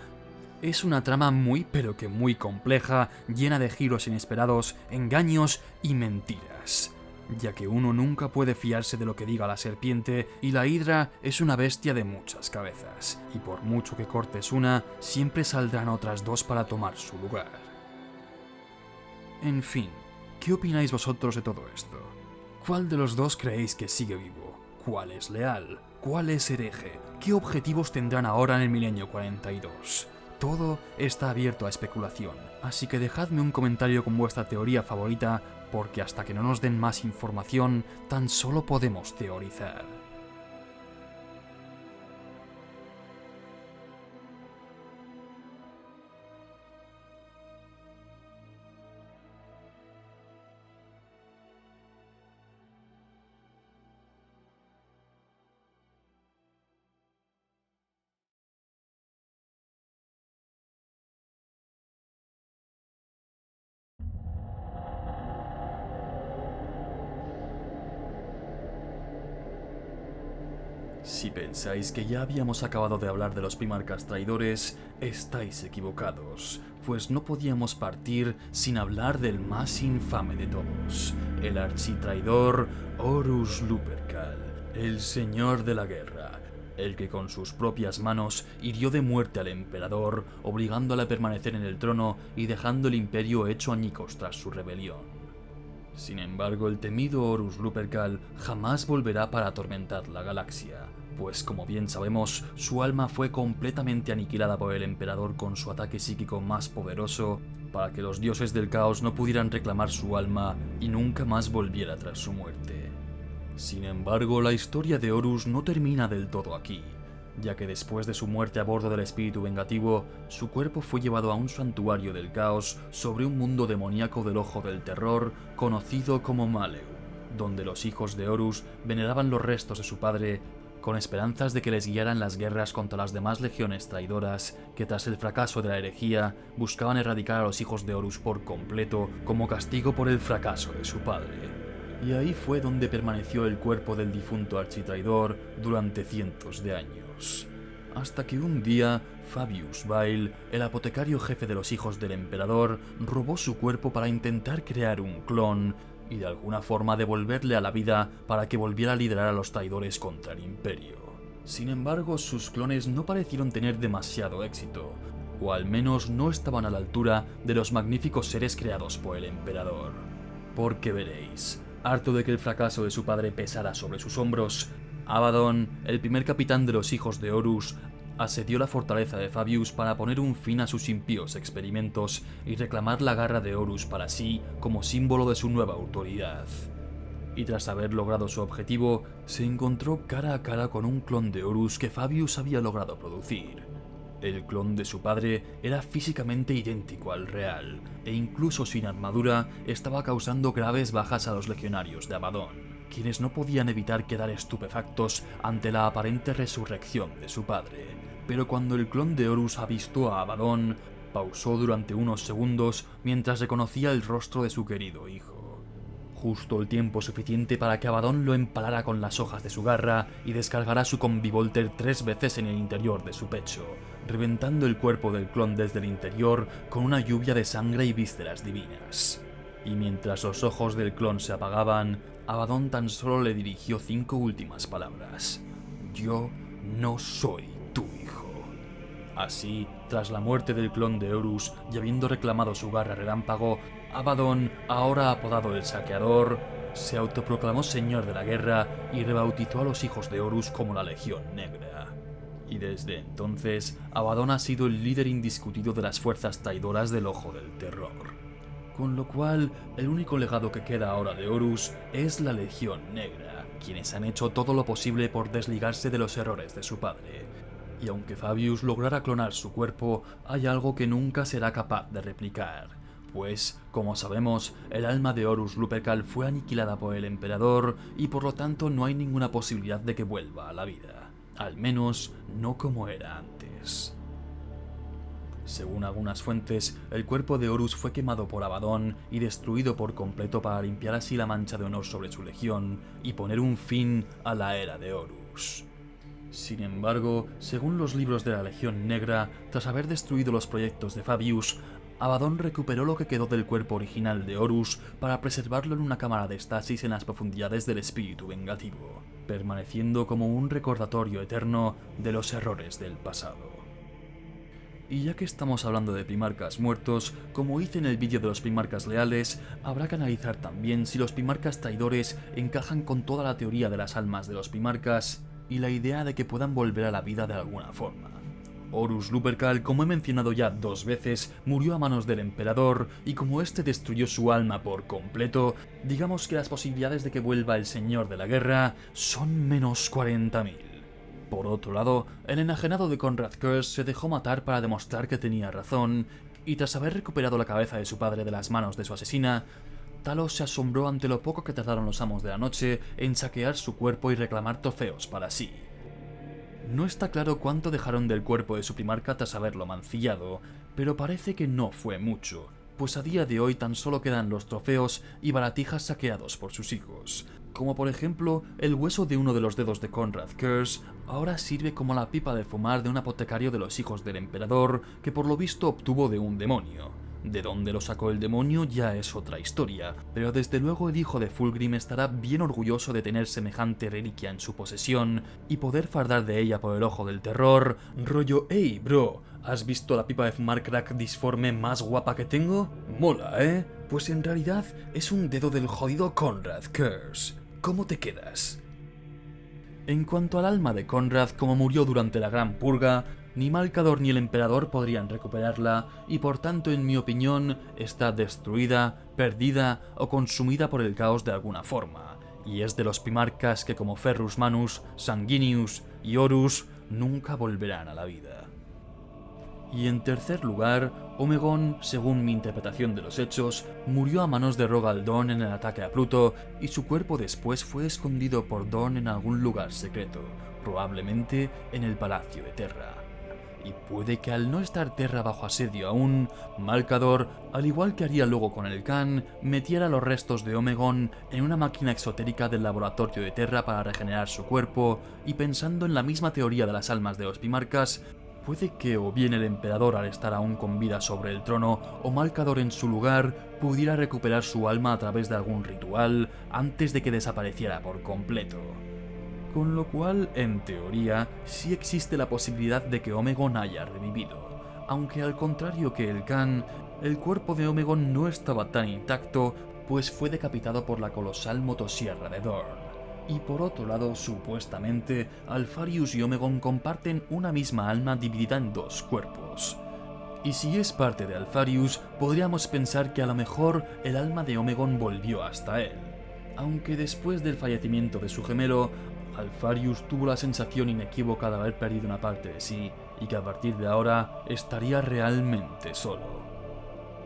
es una trama muy pero que muy compleja, llena de giros inesperados, engaños y mentiras, ya que uno nunca puede fiarse de lo que diga la serpiente y la hidra es una bestia de muchas cabezas, y por mucho que cortes una, siempre saldrán otras dos para tomar su lugar. En fin, ¿qué opináis vosotros de todo esto? ¿Cuál de los dos creéis que sigue vivo? ¿Cuál es leal? ¿Cuál es hereje? ¿Qué objetivos tendrán ahora en el Milenio 42? Todo está abierto a especulación, así que dejadme un comentario con vuestra teoría favorita, porque hasta que no nos den más información, tan solo podemos teorizar. Si pensáis que ya habíamos acabado de hablar de los primarcas traidores, estáis equivocados, pues no podíamos partir sin hablar del más infame de todos, el architraidor Horus Lupercal, el señor de la guerra, el que con sus propias manos hirió de muerte al emperador, obligándole a permanecer en el trono y dejando el imperio hecho añicos tras su rebelión. Sin embargo, el temido Horus Lupercal jamás volverá para atormentar la galaxia, pues como bien sabemos, su alma fue completamente aniquilada por el emperador con su ataque psíquico más poderoso, para que los dioses del caos no pudieran reclamar su alma y nunca más volviera tras su muerte. Sin embargo, la historia de Horus no termina del todo aquí, ya que después de su muerte a bordo del espíritu vengativo, su cuerpo fue llevado a un santuario del caos sobre un mundo demoníaco del ojo del terror conocido como Malleus, donde los hijos de Horus veneraban los restos de su padre con esperanzas de que les guiaran las guerras contra las demás legiones traidoras que tras el fracaso de la herejía buscaban erradicar a los hijos de Horus por completo como castigo por el fracaso de su padre. Y ahí fue donde permaneció el cuerpo del difunto architraidor durante cientos de años. Hasta que un día, Fabius Bail, el apotecario jefe de los hijos del emperador, robó su cuerpo para intentar crear un clon y de alguna forma devolverle a la vida para que volviera a liderar a los traidores contra el imperio. Sin embargo, sus clones no parecieron tener demasiado éxito, o al menos no estaban a la altura de los magníficos seres creados por el emperador. Porque veréis, harto de que el fracaso de su padre pesara sobre sus hombros, Abaddon, el primer capitán de los hijos de Horus, asedió la fortaleza de Fabius para poner un fin a sus impíos experimentos y reclamar la garra de Horus para sí como símbolo de su nueva autoridad. Y tras haber logrado su objetivo, se encontró cara a cara con un clon de Horus que Fabius había logrado producir. El clon de su padre era físicamente idéntico al real, e incluso sin armadura estaba causando graves bajas a los legionarios de Abaddon, quienes no podían evitar quedar estupefactos ante la aparente resurrección de su padre. Pero cuando el clon de Horus avistó a Abaddon, pausó durante unos segundos mientras reconocía el rostro de su querido hijo. Justo el tiempo suficiente para que Abaddon lo empalara con las hojas de su garra y descargara su combi-volter 3 veces en el interior de su pecho, reventando el cuerpo del clon desde el interior con una lluvia de sangre y vísceras divinas. Y mientras los ojos del clon se apagaban, Abaddon tan solo le dirigió 5 últimas palabras: «Yo no soy tu hijo». Así, tras la muerte del clon de Horus y habiendo reclamado su garra relámpago, Abaddon, ahora apodado el Saqueador, se autoproclamó señor de la guerra y rebautizó a los hijos de Horus como la Legión Negra. Y desde entonces, Abaddon ha sido el líder indiscutido de las fuerzas traidoras del Ojo del Terror. Con lo cual, el único legado que queda ahora de Horus es la Legión Negra, quienes han hecho todo lo posible por desligarse de los errores de su padre. Y aunque Fabius lograra clonar su cuerpo, hay algo que nunca será capaz de replicar, pues, como sabemos, el alma de Horus Lupercal fue aniquilada por el emperador y por lo tanto no hay ninguna posibilidad de que vuelva a la vida, al menos no como era antes. Según algunas fuentes, el cuerpo de Horus fue quemado por Abaddon y destruido por completo para limpiar así la mancha de honor sobre su legión y poner un fin a la era de Horus. Sin embargo, según los libros de la Legión Negra, tras haber destruido los proyectos de Fabius, Abaddon recuperó lo que quedó del cuerpo original de Horus para preservarlo en una cámara de estasis en las profundidades del espíritu vengativo, permaneciendo como un recordatorio eterno de los errores del pasado. Y ya que estamos hablando de primarcas muertos, como hice en el vídeo de los primarcas leales, habrá que analizar también si los primarcas traidores encajan con toda la teoría de las almas de los primarcas y la idea de que puedan volver a la vida de alguna forma. Horus Lupercal, como he mencionado ya 2 veces, murió a manos del emperador, y como este destruyó su alma por completo, digamos que las posibilidades de que vuelva el señor de la guerra son menos 40.000. Por otro lado, el enajenado de Konrad Curze se dejó matar para demostrar que tenía razón, y tras haber recuperado la cabeza de su padre de las manos de su asesina, Talos se asombró ante lo poco que tardaron los amos de la noche en saquear su cuerpo y reclamar trofeos para sí. No está claro cuánto dejaron del cuerpo de su primarca tras haberlo mancillado, pero parece que no fue mucho, pues a día de hoy tan solo quedan los trofeos y baratijas saqueados por sus hijos, como por ejemplo el hueso de uno de los dedos de Konrad Curze ahora sirve como la pipa de fumar de un apotecario de los hijos del emperador que por lo visto obtuvo de un demonio. De dónde lo sacó el demonio ya es otra historia, pero desde luego el hijo de Fulgrim estará bien orgulloso de tener semejante reliquia en su posesión y poder fardar de ella por el Ojo del Terror, rollo «Hey bro, ¿has visto la pipa de fumar crack disforme más guapa que tengo? Mola, ¿eh? Pues en realidad es un dedo del jodido Konrad Curze. ¿Cómo te quedas?» En cuanto al alma de Konrad, como murió durante la Gran Purga, ni Malcador ni el emperador podrían recuperarla y por tanto, en mi opinión, está destruida, perdida o consumida por el caos de alguna forma, y es de los primarcas que como Ferrus Manus, Sanguinius y Horus nunca volverán a la vida. Y en tercer lugar, Omegon, según mi interpretación de los hechos, murió a manos de Rogal Dorn en el ataque a Pluto, y su cuerpo después fue escondido por Dorn en algún lugar secreto, probablemente en el Palacio de Terra. Y puede que al no estar Terra bajo asedio aún, Malcador, al igual que haría luego con el Khan, metiera los restos de Omegon en una máquina exotérica del laboratorio de Terra para regenerar su cuerpo, y pensando en la misma teoría de las almas de los Primarcas, puede que o bien el emperador, al estar aún con vida sobre el trono, o Malcador en su lugar, pudiera recuperar su alma a través de algún ritual antes de que desapareciera por completo. Con lo cual, en teoría, sí existe la posibilidad de que Omegon haya revivido, aunque al contrario que el Khan, el cuerpo de Omegon no estaba tan intacto, pues fue decapitado por la colosal motosierra de Dorn. Y por otro lado, supuestamente, Alpharius y Omegon comparten una misma alma dividida en dos cuerpos. Y si es parte de Alpharius, podríamos pensar que a lo mejor el alma de Omegon volvió hasta él. Aunque después del fallecimiento de su gemelo, Alpharius tuvo la sensación inequívoca de haber perdido una parte de sí, y que a partir de ahora estaría realmente solo.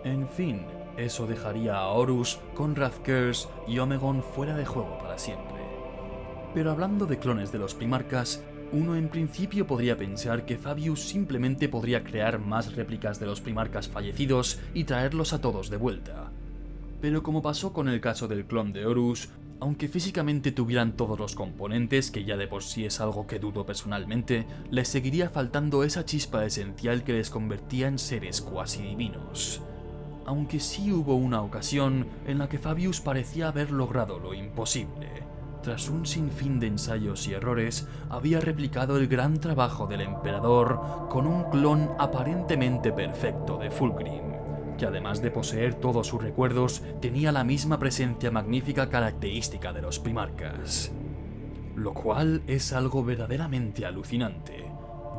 En fin, eso dejaría a Horus, Konrad Curze y Omegon fuera de juego para siempre. Pero hablando de clones de los Primarcas, uno en principio podría pensar que Fabius simplemente podría crear más réplicas de los Primarcas fallecidos y traerlos a todos de vuelta. Pero como pasó con el caso del clon de Horus, aunque físicamente tuvieran todos los componentes, que ya de por sí es algo que dudo personalmente, les seguiría faltando esa chispa esencial que les convertía en seres cuasi divinos. Aunque sí hubo una ocasión en la que Fabius parecía haber logrado lo imposible. Tras un sinfín de ensayos y errores, había replicado el gran trabajo del emperador con un clon aparentemente perfecto de Fulgrim, que además de poseer todos sus recuerdos, tenía la misma presencia magnífica característica de los Primarcas. Lo cual es algo verdaderamente alucinante,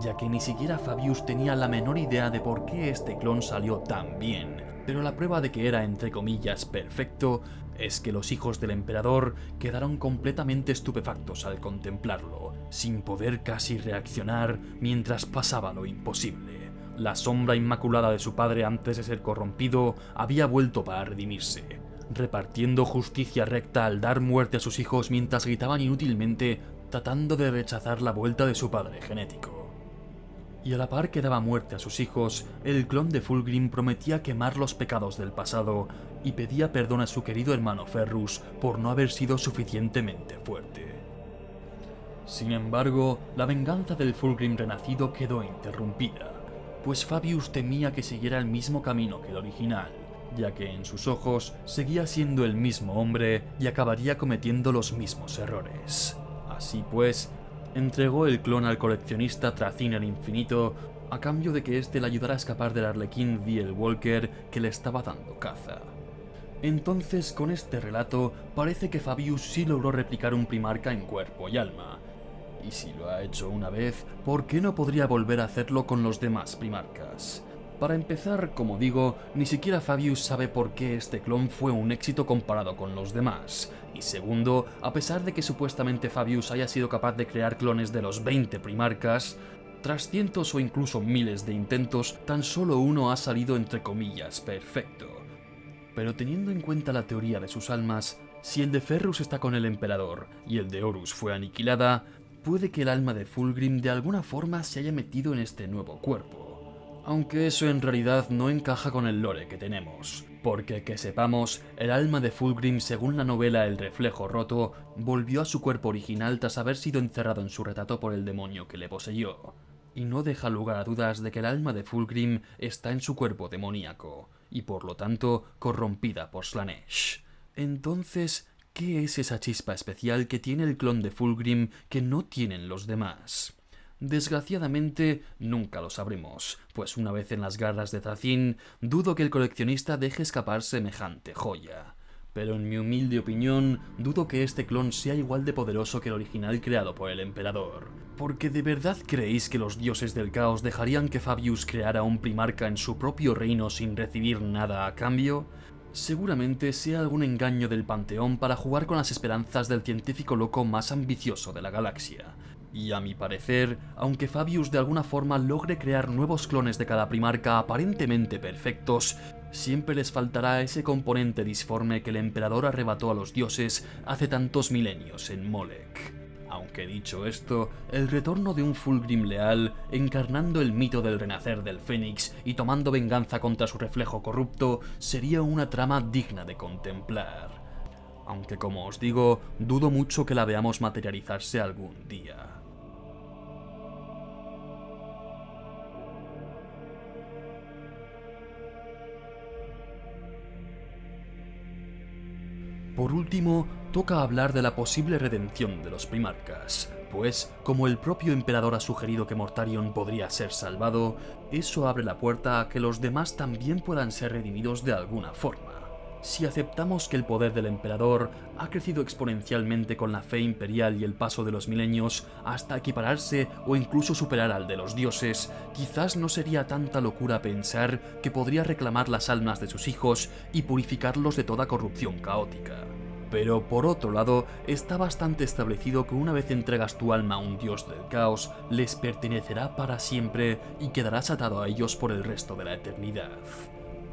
ya que ni siquiera Fabius tenía la menor idea de por qué este clon salió tan bien, pero la prueba de que era entre comillas perfecto es que los hijos del emperador quedaron completamente estupefactos al contemplarlo, sin poder casi reaccionar mientras pasaba lo imposible. La sombra inmaculada de su padre antes de ser corrompido había vuelto para redimirse, repartiendo justicia recta al dar muerte a sus hijos mientras gritaban inútilmente, tratando de rechazar la vuelta de su padre genético. Y a la par que daba muerte a sus hijos, el clon de Fulgrim prometía quemar los pecados del pasado y pedía perdón a su querido hermano Ferrus por no haber sido suficientemente fuerte. Sin embargo, la venganza del Fulgrim renacido quedó interrumpida, pues Fabius temía que siguiera el mismo camino que el original, ya que en sus ojos seguía siendo el mismo hombre y acabaría cometiendo los mismos errores. Así pues, entregó el clon al coleccionista Thracyn el Infinito a cambio de que éste le ayudara a escapar del arlequín V.L. Walker que le estaba dando caza. Entonces, con este relato, parece que Fabius sí logró replicar un Primarca en cuerpo y alma. Y si lo ha hecho una vez, ¿por qué no podría volver a hacerlo con los demás Primarcas? Para empezar, como digo, ni siquiera Fabius sabe por qué este clon fue un éxito comparado con los demás. Y segundo, a pesar de que supuestamente Fabius haya sido capaz de crear clones de los 20 Primarcas, tras cientos o incluso miles de intentos, tan solo uno ha salido entre comillas perfecto. Pero teniendo en cuenta la teoría de sus almas, si el de Ferrus está con el emperador y el de Horus fue aniquilada, puede que el alma de Fulgrim de alguna forma se haya metido en este nuevo cuerpo. Aunque eso en realidad no encaja con el lore que tenemos, porque que sepamos, el alma de Fulgrim, según la novela El Reflejo Roto, volvió a su cuerpo original tras haber sido encerrado en su retrato por el demonio que le poseyó. Y no deja lugar a dudas de que el alma de Fulgrim está en su cuerpo demoníaco, y por lo tanto corrompida por Slaanesh. Entonces, ¿qué es esa chispa especial que tiene el clon de Fulgrim que no tienen los demás? Desgraciadamente, nunca lo sabremos, pues una vez en las garras de Thracyn, dudo que el coleccionista deje escapar semejante joya. Pero en mi humilde opinión, dudo que este clon sea igual de poderoso que el original creado por el emperador. Porque ¿de verdad creéis que los dioses del caos dejarían que Fabius creara un Primarca en su propio reino sin recibir nada a cambio? Seguramente sea algún engaño del Panteón para jugar con las esperanzas del científico loco más ambicioso de la galaxia. Y a mi parecer, aunque Fabius de alguna forma logre crear nuevos clones de cada primarca aparentemente perfectos, siempre les faltará ese componente disforme que el emperador arrebató a los dioses hace tantos milenios en Molech. Aunque dicho esto, el retorno de un Fulgrim leal, encarnando el mito del renacer del Fénix y tomando venganza contra su reflejo corrupto, sería una trama digna de contemplar. Aunque como os digo, dudo mucho que la veamos materializarse algún día. Por último, toca hablar de la posible redención de los primarcas, pues, como el propio emperador ha sugerido que Mortarion podría ser salvado, eso abre la puerta a que los demás también puedan ser redimidos de alguna forma. Si aceptamos que el poder del emperador ha crecido exponencialmente con la fe imperial y el paso de los milenios hasta equipararse o incluso superar al de los dioses, quizás no sería tanta locura pensar que podría reclamar las almas de sus hijos y purificarlos de toda corrupción caótica. Pero por otro lado, está bastante establecido que una vez entregas tu alma a un dios del caos, les pertenecerá para siempre y quedarás atado a ellos por el resto de la eternidad.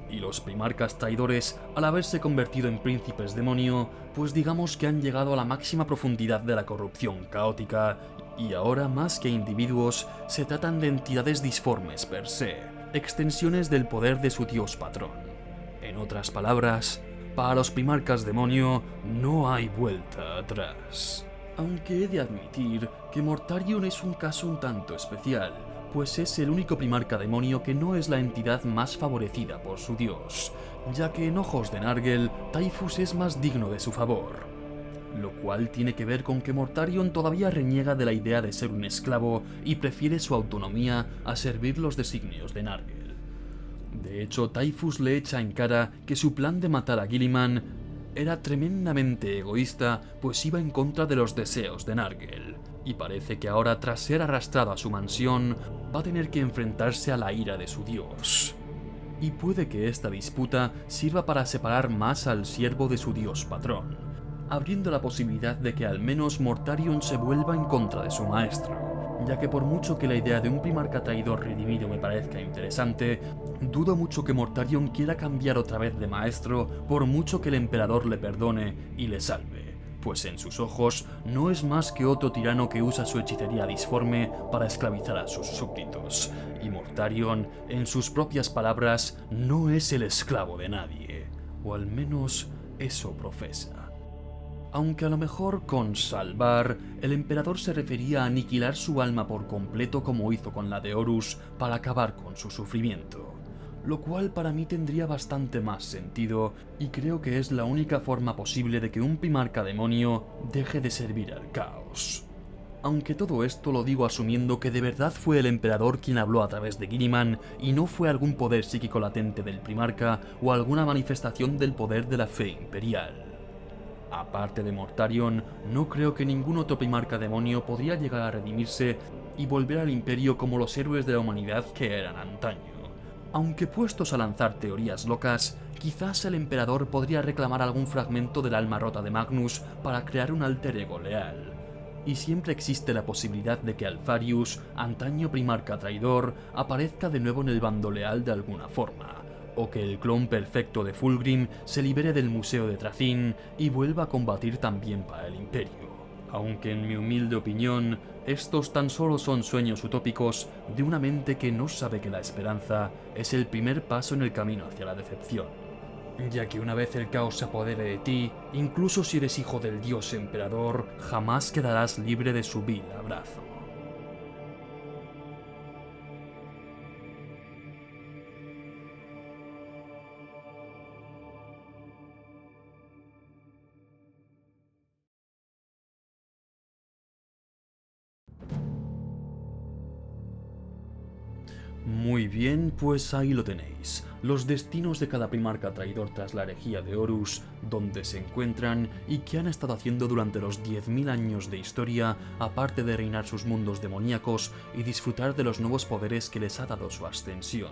Y los primarcas traidores, al haberse convertido en príncipes demonio, pues digamos que han llegado a la máxima profundidad de la corrupción caótica, y ahora más que individuos, se tratan de entidades disformes per se, extensiones del poder de su dios patrón. En otras palabras, para los primarcas demonio no hay vuelta atrás. Aunque he de admitir que Mortarion es un caso un tanto especial, pues es el único primarca demonio que no es la entidad más favorecida por su dios, ya que en ojos de Nargel, Typhus es más digno de su favor. Lo cual tiene que ver con que Mortarion todavía reniega de la idea de ser un esclavo y prefiere su autonomía a servir los designios de Nargel. De hecho, Typhus le echa en cara que su plan de matar a Guilliman era tremendamente egoísta, pues iba en contra de los deseos de Nargel, y parece que ahora, tras ser arrastrado a su mansión, va a tener que enfrentarse a la ira de su dios. Y puede que esta disputa sirva para separar más al siervo de su dios patrón, abriendo la posibilidad de que al menos Mortarion se vuelva en contra de su maestro, ya que por mucho que la idea de un primarca traidor redimido me parezca interesante, dudo mucho que Mortarion quiera cambiar otra vez de maestro por mucho que el emperador le perdone y le salve, pues en sus ojos no es más que otro tirano que usa su hechicería disforme para esclavizar a sus súbditos, y Mortarion, en sus propias palabras, no es el esclavo de nadie, o al menos eso profesa. Aunque a lo mejor con salvar, el emperador se refería a aniquilar su alma por completo como hizo con la de Horus para acabar con su sufrimiento, lo cual para mí tendría bastante más sentido y creo que es la única forma posible de que un primarca demonio deje de servir al caos. Aunque todo esto lo digo asumiendo que de verdad fue el emperador quien habló a través de Guilliman y no fue algún poder psíquico latente del primarca o alguna manifestación del poder de la fe imperial. Aparte de Mortarion, no creo que ningún otro primarca demonio podría llegar a redimirse y volver al imperio como los héroes de la humanidad que eran antaño. Aunque puestos a lanzar teorías locas, quizás el emperador podría reclamar algún fragmento del alma rota de Magnus para crear un alter ego leal. Y siempre existe la posibilidad de que Alpharius, antaño primarca traidor, aparezca de nuevo en el bando leal de alguna forma, o que el clon perfecto de Fulgrim se libere del museo de Thracyn y vuelva a combatir también para el imperio. Aunque en mi humilde opinión, estos tan solo son sueños utópicos de una mente que no sabe que la esperanza es el primer paso en el camino hacia la decepción, ya que una vez el caos se apodere de ti, incluso si eres hijo del dios emperador, jamás quedarás libre de su vil abrazo. Muy bien, pues ahí lo tenéis, los destinos de cada primarca traidor tras la herejía de Horus, dónde se encuentran y qué han estado haciendo durante los 10.000 años de historia, aparte de reinar sus mundos demoníacos y disfrutar de los nuevos poderes que les ha dado su ascensión.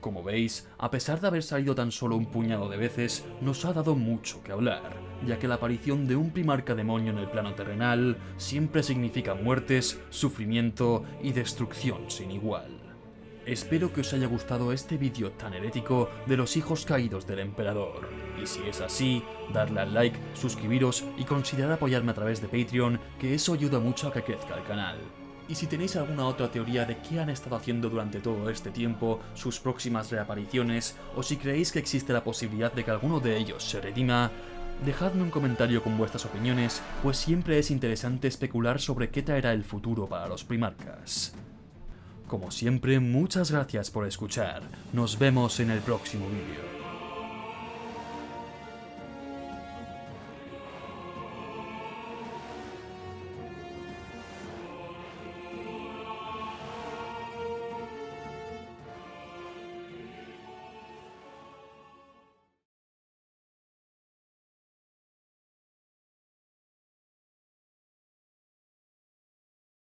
Como veis, a pesar de haber salido tan solo un puñado de veces, nos ha dado mucho que hablar, ya que la aparición de un primarca demonio en el plano terrenal siempre significa muertes, sufrimiento y destrucción sin igual. Espero que os haya gustado este vídeo tan herético de los hijos caídos del emperador. Y si es así, darle al like, suscribiros y considerar apoyarme a través de Patreon, que eso ayuda mucho a que crezca el canal. Y si tenéis alguna otra teoría de qué han estado haciendo durante todo este tiempo, sus próximas reapariciones, o si creéis que existe la posibilidad de que alguno de ellos se redima, dejadme un comentario con vuestras opiniones, pues siempre es interesante especular sobre qué traerá el futuro para los primarcas. Como siempre, muchas gracias por escuchar. Nos vemos en el próximo vídeo.